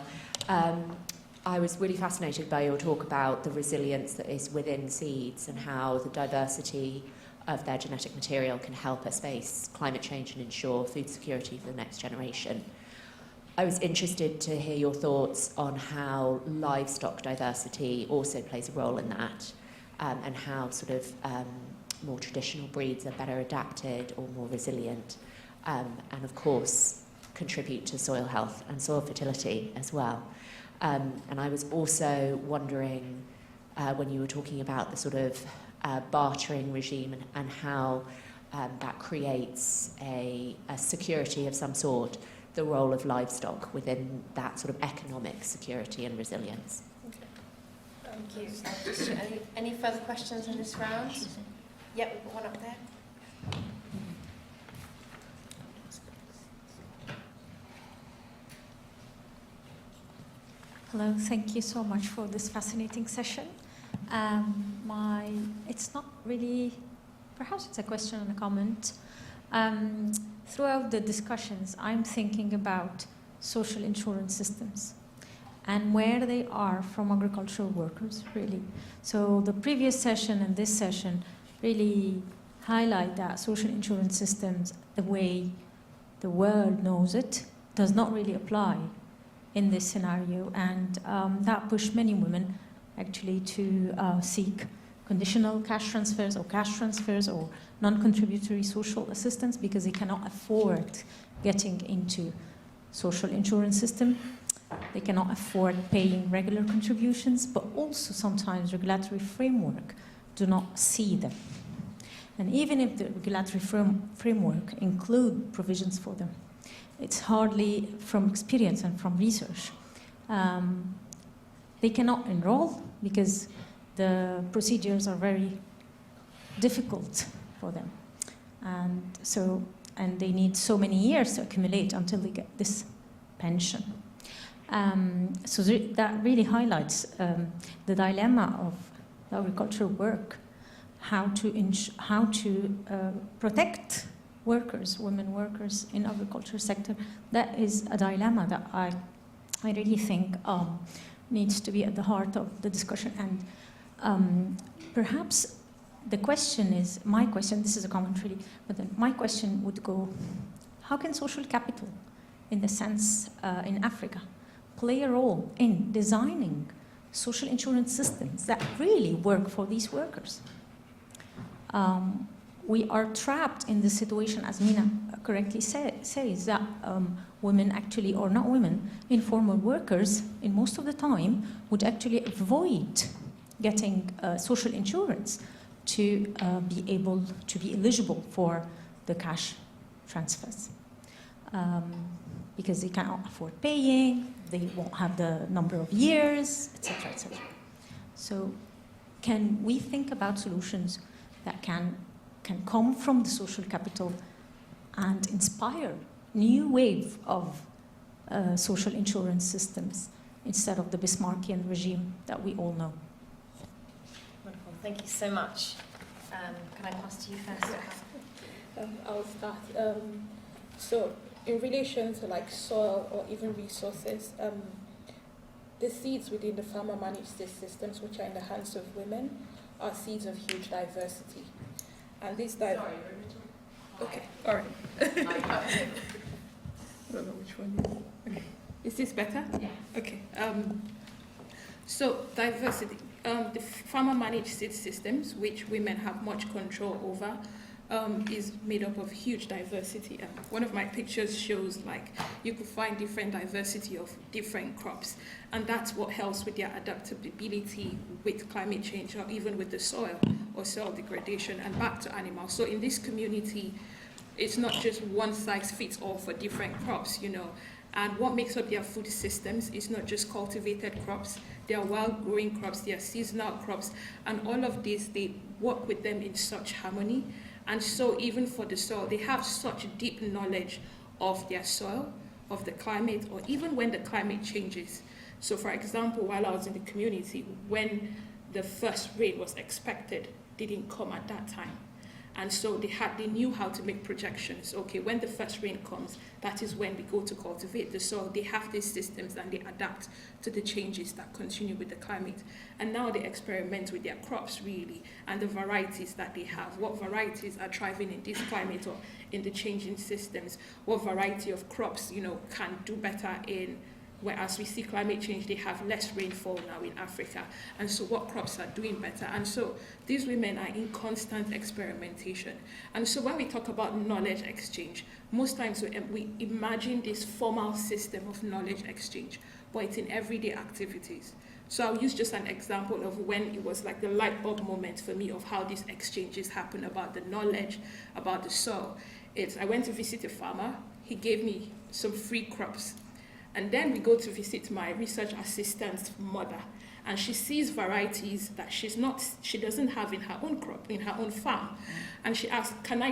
I was really fascinated by your talk about the resilience that is within seeds, and how the diversity of their genetic material can help us face climate change and ensure food security for the next generation. I was interested to hear your thoughts on how livestock diversity also plays a role in that, and how sort of more traditional breeds are better adapted or more resilient, and of course contribute to soil health and soil fertility as well. And I was also wondering, when you were talking about the sort of bartering regime, and how that creates a security of some sort, the role of livestock within that sort of economic security and resilience. Thank you. Any further questions in this round? Yep, we've got one up there. Hello, thank you so much for this fascinating session. It's not really, perhaps it's a question and a comment. Throughout the discussions, I'm thinking about social insurance systems and where they are from agricultural workers, really. So the previous session and this session really highlight that social insurance systems, the way the world knows it, does not really apply in this scenario, and that pushed many women actually to seek conditional cash transfers or non-contributory social assistance, because they cannot afford getting into social insurance system. They cannot afford paying regular contributions, but also sometimes regulatory framework do not see them. And even if the regulatory framework include provisions for them, it's hardly, from experience and from research, they cannot enroll because the procedures are very difficult for them. And they need so many years to accumulate until they get this pension. So that really highlights the dilemma of the agricultural work, how to protect workers, women workers in agriculture sector. That is a dilemma that I really think needs to be at the heart of the discussion. And Perhaps the question is, my question, this is a commentary, but then my question would go, how can social capital, in the sense in Africa, play a role in designing social insurance systems that really work for these workers? We are trapped in the situation, as Mina correctly says, that women actually, or not women, informal workers, in most of the time, would actually avoid getting social insurance to be able to be eligible for the cash transfers. Because they cannot afford paying, they won't have the number of years, etc., etc. So can we think about solutions that can come from the social capital and inspire new wave of social insurance systems instead of the Bismarckian regime that we all know? Wonderful, thank you so much. Can I pass to you first? I'll start. So in relation to like soil or even resources, the seeds within the farmer managed systems, which are in the hands of women, are seeds of huge diversity. And this okay, all right. I don't know which one is. Okay. Is this better? Yeah. Okay. So diversity. The farmer managed seed systems, which women have much control over, is made up of huge diversity. One of my pictures shows like you could find different diversity of different crops, and that's what helps with their adaptability with climate change or even with the soil or soil degradation and back to animals. So in this community, it's not just one size fits all for different crops, you know. And what makes up their food systems is not just cultivated crops, they are wild growing crops, they are seasonal crops, and all of this, they work with them in such harmony. And so even for the soil, they have such deep knowledge of their soil, of the climate, or even when the climate changes. So for example, while I was in the community, when the first rain was expected, didn't come at that time. And so they knew how to make projections. Okay, when the first rain comes, that is when we go to cultivate the soil. They have these systems and they adapt to the changes that continue with the climate. And now they experiment with their crops really and the varieties that they have. What varieties are thriving in this climate or in the changing systems? What variety of crops, you know, can do better in whereas we see climate change, they have less rainfall now in Africa. And so what crops are doing better? And so these women are in constant experimentation. And so when we talk about knowledge exchange, most times we imagine this formal system of knowledge exchange, but it's in everyday activities. So I'll use just an example of when it was like the light bulb moment for me of how these exchanges happen about the knowledge, about the soil. I went to visit a farmer. He gave me some free crops. And then we go to visit my research assistant's mother, and she sees varieties that she doesn't have in her own crop, in her own farm. And she asks, can I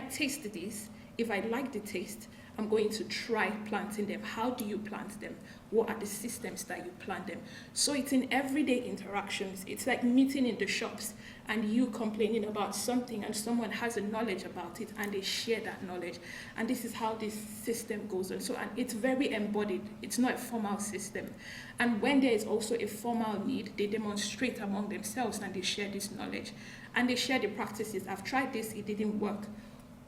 taste these? If I like the taste, I'm going to try planting them. How do you plant them? What are the systems that you plant them? So it's in everyday interactions. It's like meeting in the shops and you complaining about something and someone has a knowledge about it and they share that knowledge. And this is how this system goes on. So and it's very embodied. It's not a formal system. And when there is also a formal need, they demonstrate among themselves and they share this knowledge. And they share the practices. I've tried this, it didn't work.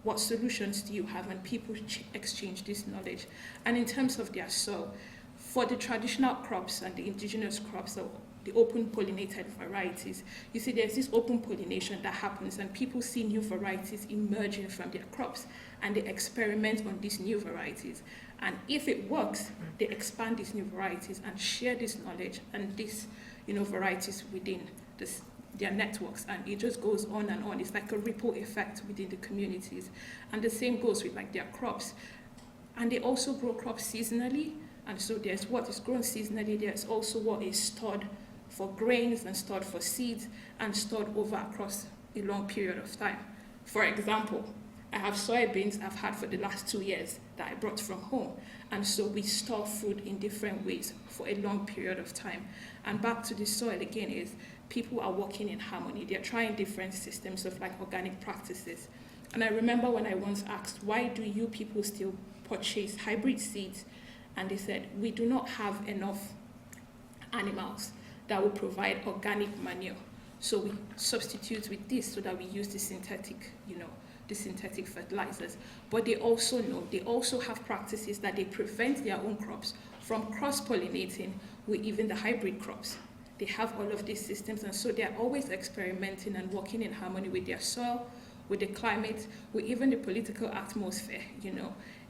What solutions do you have? And people exchange this knowledge. And in terms of their soil, for the traditional crops and the indigenous crops, so the open pollinated varieties, you see there's this open pollination that happens and people see new varieties emerging from their crops and they experiment on these new varieties. And if it works, they expand these new varieties and share this knowledge and these, varieties within their networks, and it just goes on and on. It's like a ripple effect within the communities. And the same goes with like their crops. And they also grow crops seasonally, and so there's what is grown seasonally, there's also what is stored for grains and stored for seeds and stored over across a long period of time. For example, I have soybeans I've had for the last 2 years that I brought from home. And so we store food in different ways for a long period of time. And back to the soil again is people are working in harmony. They're trying different systems of like organic practices. And I remember when I once asked, why do you people still purchase hybrid seeds? And they said, we do not have enough animals. that will provide organic manure. So we substitute with this so that we use the synthetic, the synthetic fertilizers. But they also have practices that they prevent their own crops from cross-pollinating with even the hybrid crops. They have all of these systems, and so they're always experimenting and working in harmony with their soil, with the climate, with even the political atmosphere,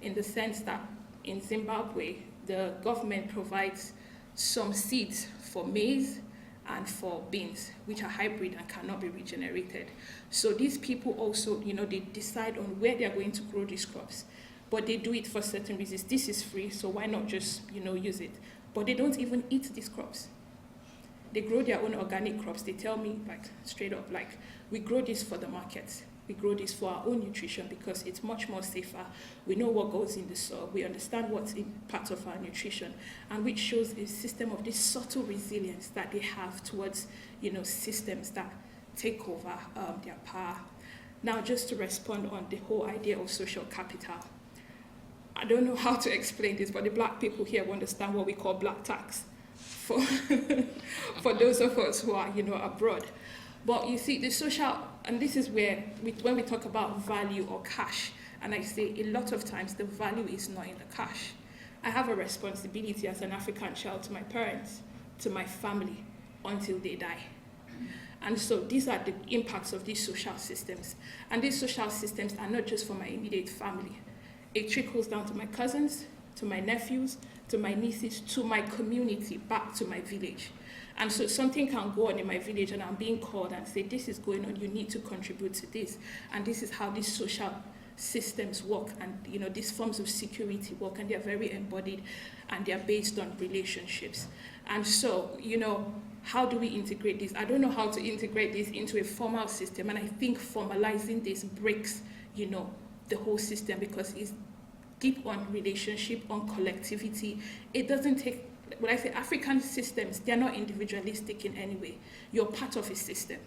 in the sense that in Zimbabwe, the government provides some seeds for maize and for beans, which are hybrid and cannot be regenerated. So these people also, they decide on where they're going to grow these crops, but they do it for certain reasons. This is free, so why not just, use it? But they don't even eat these crops. They grow their own organic crops. They tell me, straight up, we grow this for the markets. We grow this for our own nutrition because it's much more safer. We know what goes in the soil. We understand what's in part of our nutrition, and which shows a system of this subtle resilience that they have towards, systems that take over their power. Now, just to respond on the whole idea of social capital, I don't know how to explain this, but the black people here will understand what we call black tax for those of us who are, abroad. But you see, the social, and this is where, when we talk about value or cash, and I say a lot of times the value is not in the cash. I have a responsibility as an African child to my parents, to my family, until they die. And so these are the impacts of these social systems. And these social systems are not just for my immediate family. It trickles down to my cousins, to my nephews, to my nieces, to my community, back to my village. And so something can go on in my village and I'm being called and say, this is going on, you need to contribute to this. And this is how these social systems work, and these forms of security work, and they're very embodied and they're based on relationships. And so, how do we integrate this? I don't know how to integrate this into a formal system, and I think formalizing this breaks, the whole system, because it's deep on relationship, on collectivity. It doesn't take, when I say African systems, they're not individualistic in any way. You're part of a system.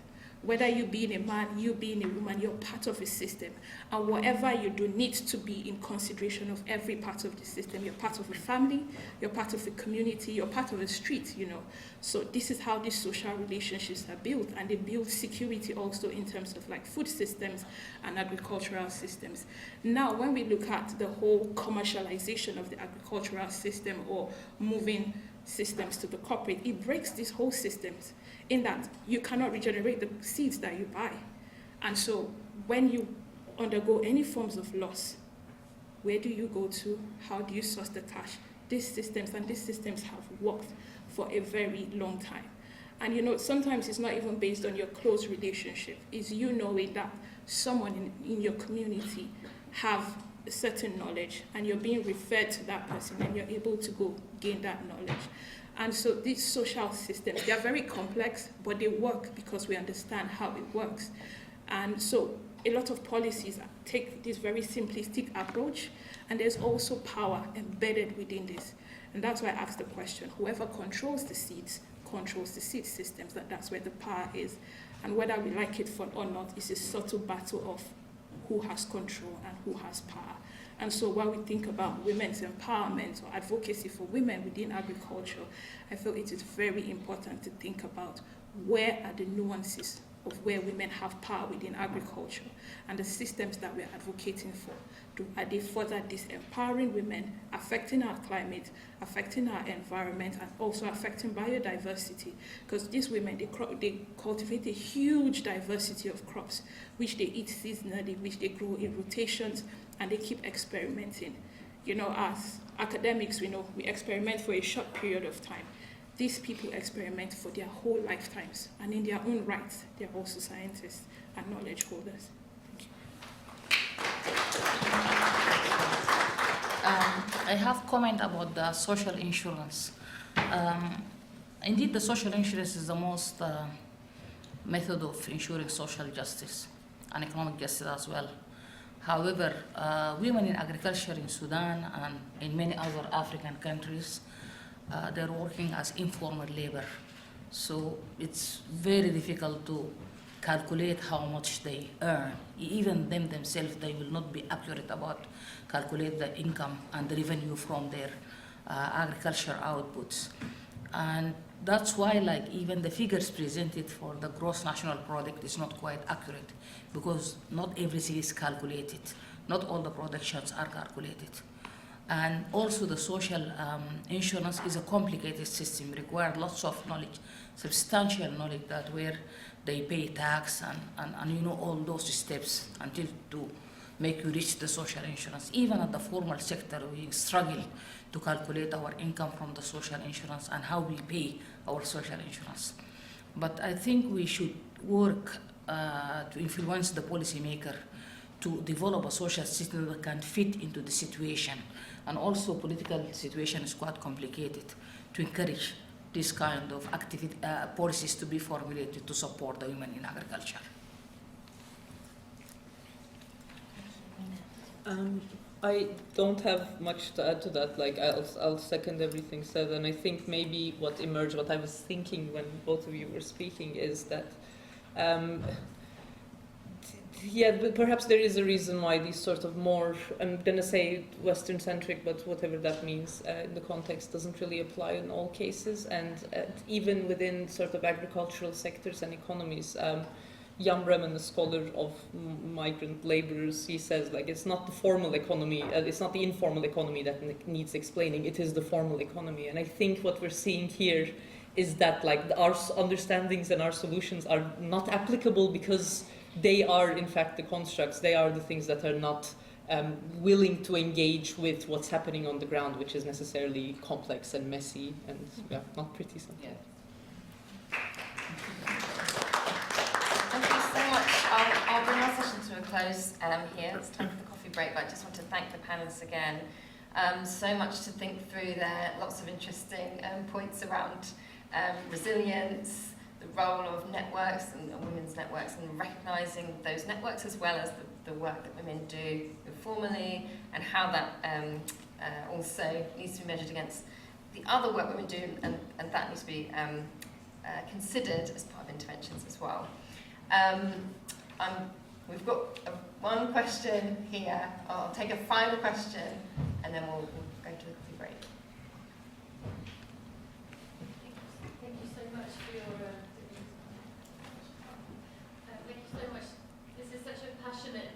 Whether you being a man, you being a woman, you're part of a system. And whatever you do needs to be in consideration of every part of the system. You're part of a family, you're part of a community, you're part of a street, So this is how these social relationships are built, and they build security also in terms of food systems and agricultural systems. Now, when we look at the whole commercialization of the agricultural system or moving systems to the corporate, it breaks these whole systems in that you cannot regenerate the seeds that you buy. And so when you undergo any forms of loss, where do you go to? How do you source the cash? These systems have worked for a very long time. And sometimes it's not even based on your close relationship. It's knowing that someone in your community have a certain knowledge, and you're being referred to that person, and you're able to go gain that knowledge. And so these social systems, they are very complex, but they work because we understand how it works. And so a lot of policies take this very simplistic approach, and there's also power embedded within this. And that's why I asked the question, whoever controls the seeds controls the seed systems, that's where the power is. And whether we like it or not, it's a subtle battle of who has control and who has power. And so while we think about women's empowerment or advocacy for women within agriculture, I feel it is very important to think about where are the nuances of where women have power within agriculture, and the systems that we're advocating for. Are they further disempowering women, affecting our climate, affecting our environment, and also affecting biodiversity? Because these women, they cultivate a huge diversity of crops, which they eat seasonally, which they grow in rotations, and they keep experimenting. As academics, we experiment for a short period of time. These people experiment for their whole lifetimes, and in their own rights, they're also scientists and knowledge holders. I have comment about the social insurance. Indeed, the social insurance is the most method of ensuring social justice and economic justice as well. However, women in agriculture in Sudan and in many other African countries, they're working as informal labor. So it's very difficult to calculate how much they earn. Even them themselves, they will not be accurate about calculate the income and the revenue from their agriculture outputs. And That's why, like, even the figures presented for the gross national product is not quite accurate, because not everything is calculated. Not all the productions are calculated. And also the social insurance is a complicated system, requires lots of knowledge, substantial knowledge, that where they pay tax and you know, all those steps until to make you reach the social insurance. Even at the formal sector, we struggle to calculate our income from the social insurance and how we pay our social insurance. But I think we should work to influence the policymaker to develop a social system that can fit into the situation. And also political situation is quite complicated, to encourage this kind of policies to be formulated to support the women in agriculture. I don't have much to add to that. Like, I'll second everything said, and I think maybe what emerged, what I was thinking when both of you were speaking, is that yeah, but perhaps there is a reason why these sort of more, I'm going to say Western-centric, but whatever that means in the context, doesn't really apply in all cases. And even within sort of agricultural sectors and economies, Jan Bremen, a scholar of migrant laborers, he says, like, it's not the formal economy, it's not the informal economy that needs explaining, it is the formal economy. And I think what we're seeing here is that, like, our understandings and our solutions are not applicable because they are, in fact, the constructs. They are the things that are not willing to engage with what's happening on the ground, which is necessarily complex and messy and not pretty sometimes. Yeah. Thank you so much. I'll bring our session to a close here. It's time for the coffee break, but I just want to thank the panelists again. So much to think through there. Lots of interesting points around resilience, the role of networks and women's networks, and recognising those networks, as well as the work that women do informally, and how that also needs to be measured against the other work women do, and that needs to be considered as part of interventions as well. We've got one question here. I'll take a final question, and then we'll go to the coffee break. Thank you so much for your thank you so much. This is such a passionate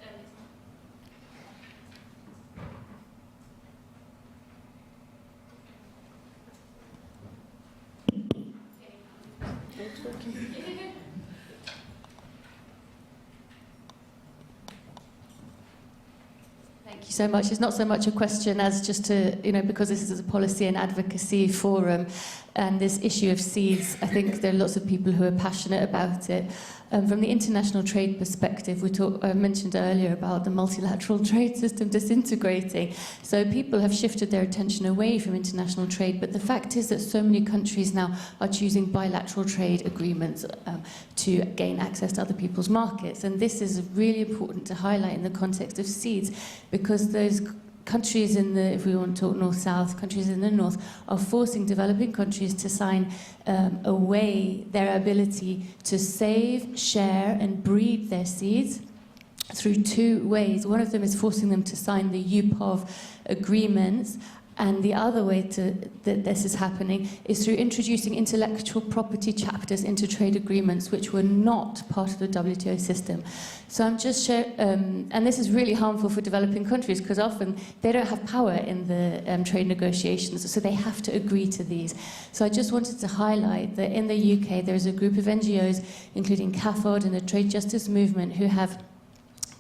Thank you so much. It's not so much a question as just to, because this is a policy and advocacy forum, and this issue of seeds, I think there are lots of people who are passionate about it. From the international trade perspective, I mentioned earlier about the multilateral trade system disintegrating. So people have shifted their attention away from international trade, but the fact is that so many countries now are choosing bilateral trade agreements to gain access to other people's markets. And this is really important to highlight in the context of seeds, because those countries if we want to talk north-south, countries in the north are forcing developing countries to sign away their ability to save, share and breed their seeds through two ways. One of them is forcing them to sign the UPOV agreements, and the other way that this is happening is through introducing intellectual property chapters into trade agreements, which were not part of the WTO system. So I'm just and this is really harmful for developing countries, because often they don't have power in the trade negotiations, so they have to agree to these. So I just wanted to highlight that in the UK there's a group of NGOs, including CAFOD and the Trade Justice Movement, who have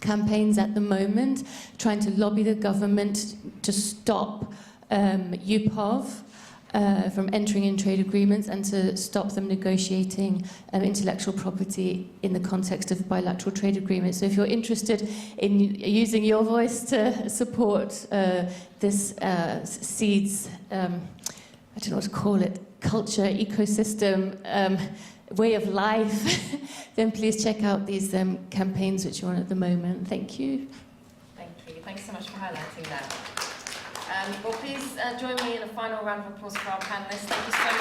campaigns at the moment trying to lobby the government to stop UPOV from entering in trade agreements, and to stop them negotiating intellectual property in the context of bilateral trade agreements. So if you're interested in using your voice to support this seeds, I don't know what to call it, culture, ecosystem, way of life, then please check out these campaigns which are on at the moment. Thank you. Thank you. Thanks so much for highlighting that. Well, please join me in a final round of applause for our panellists. Thank you so much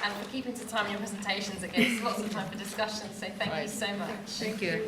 and for keeping to time in your presentations. It gives lots of time for discussion, so thank you so much. Thank you.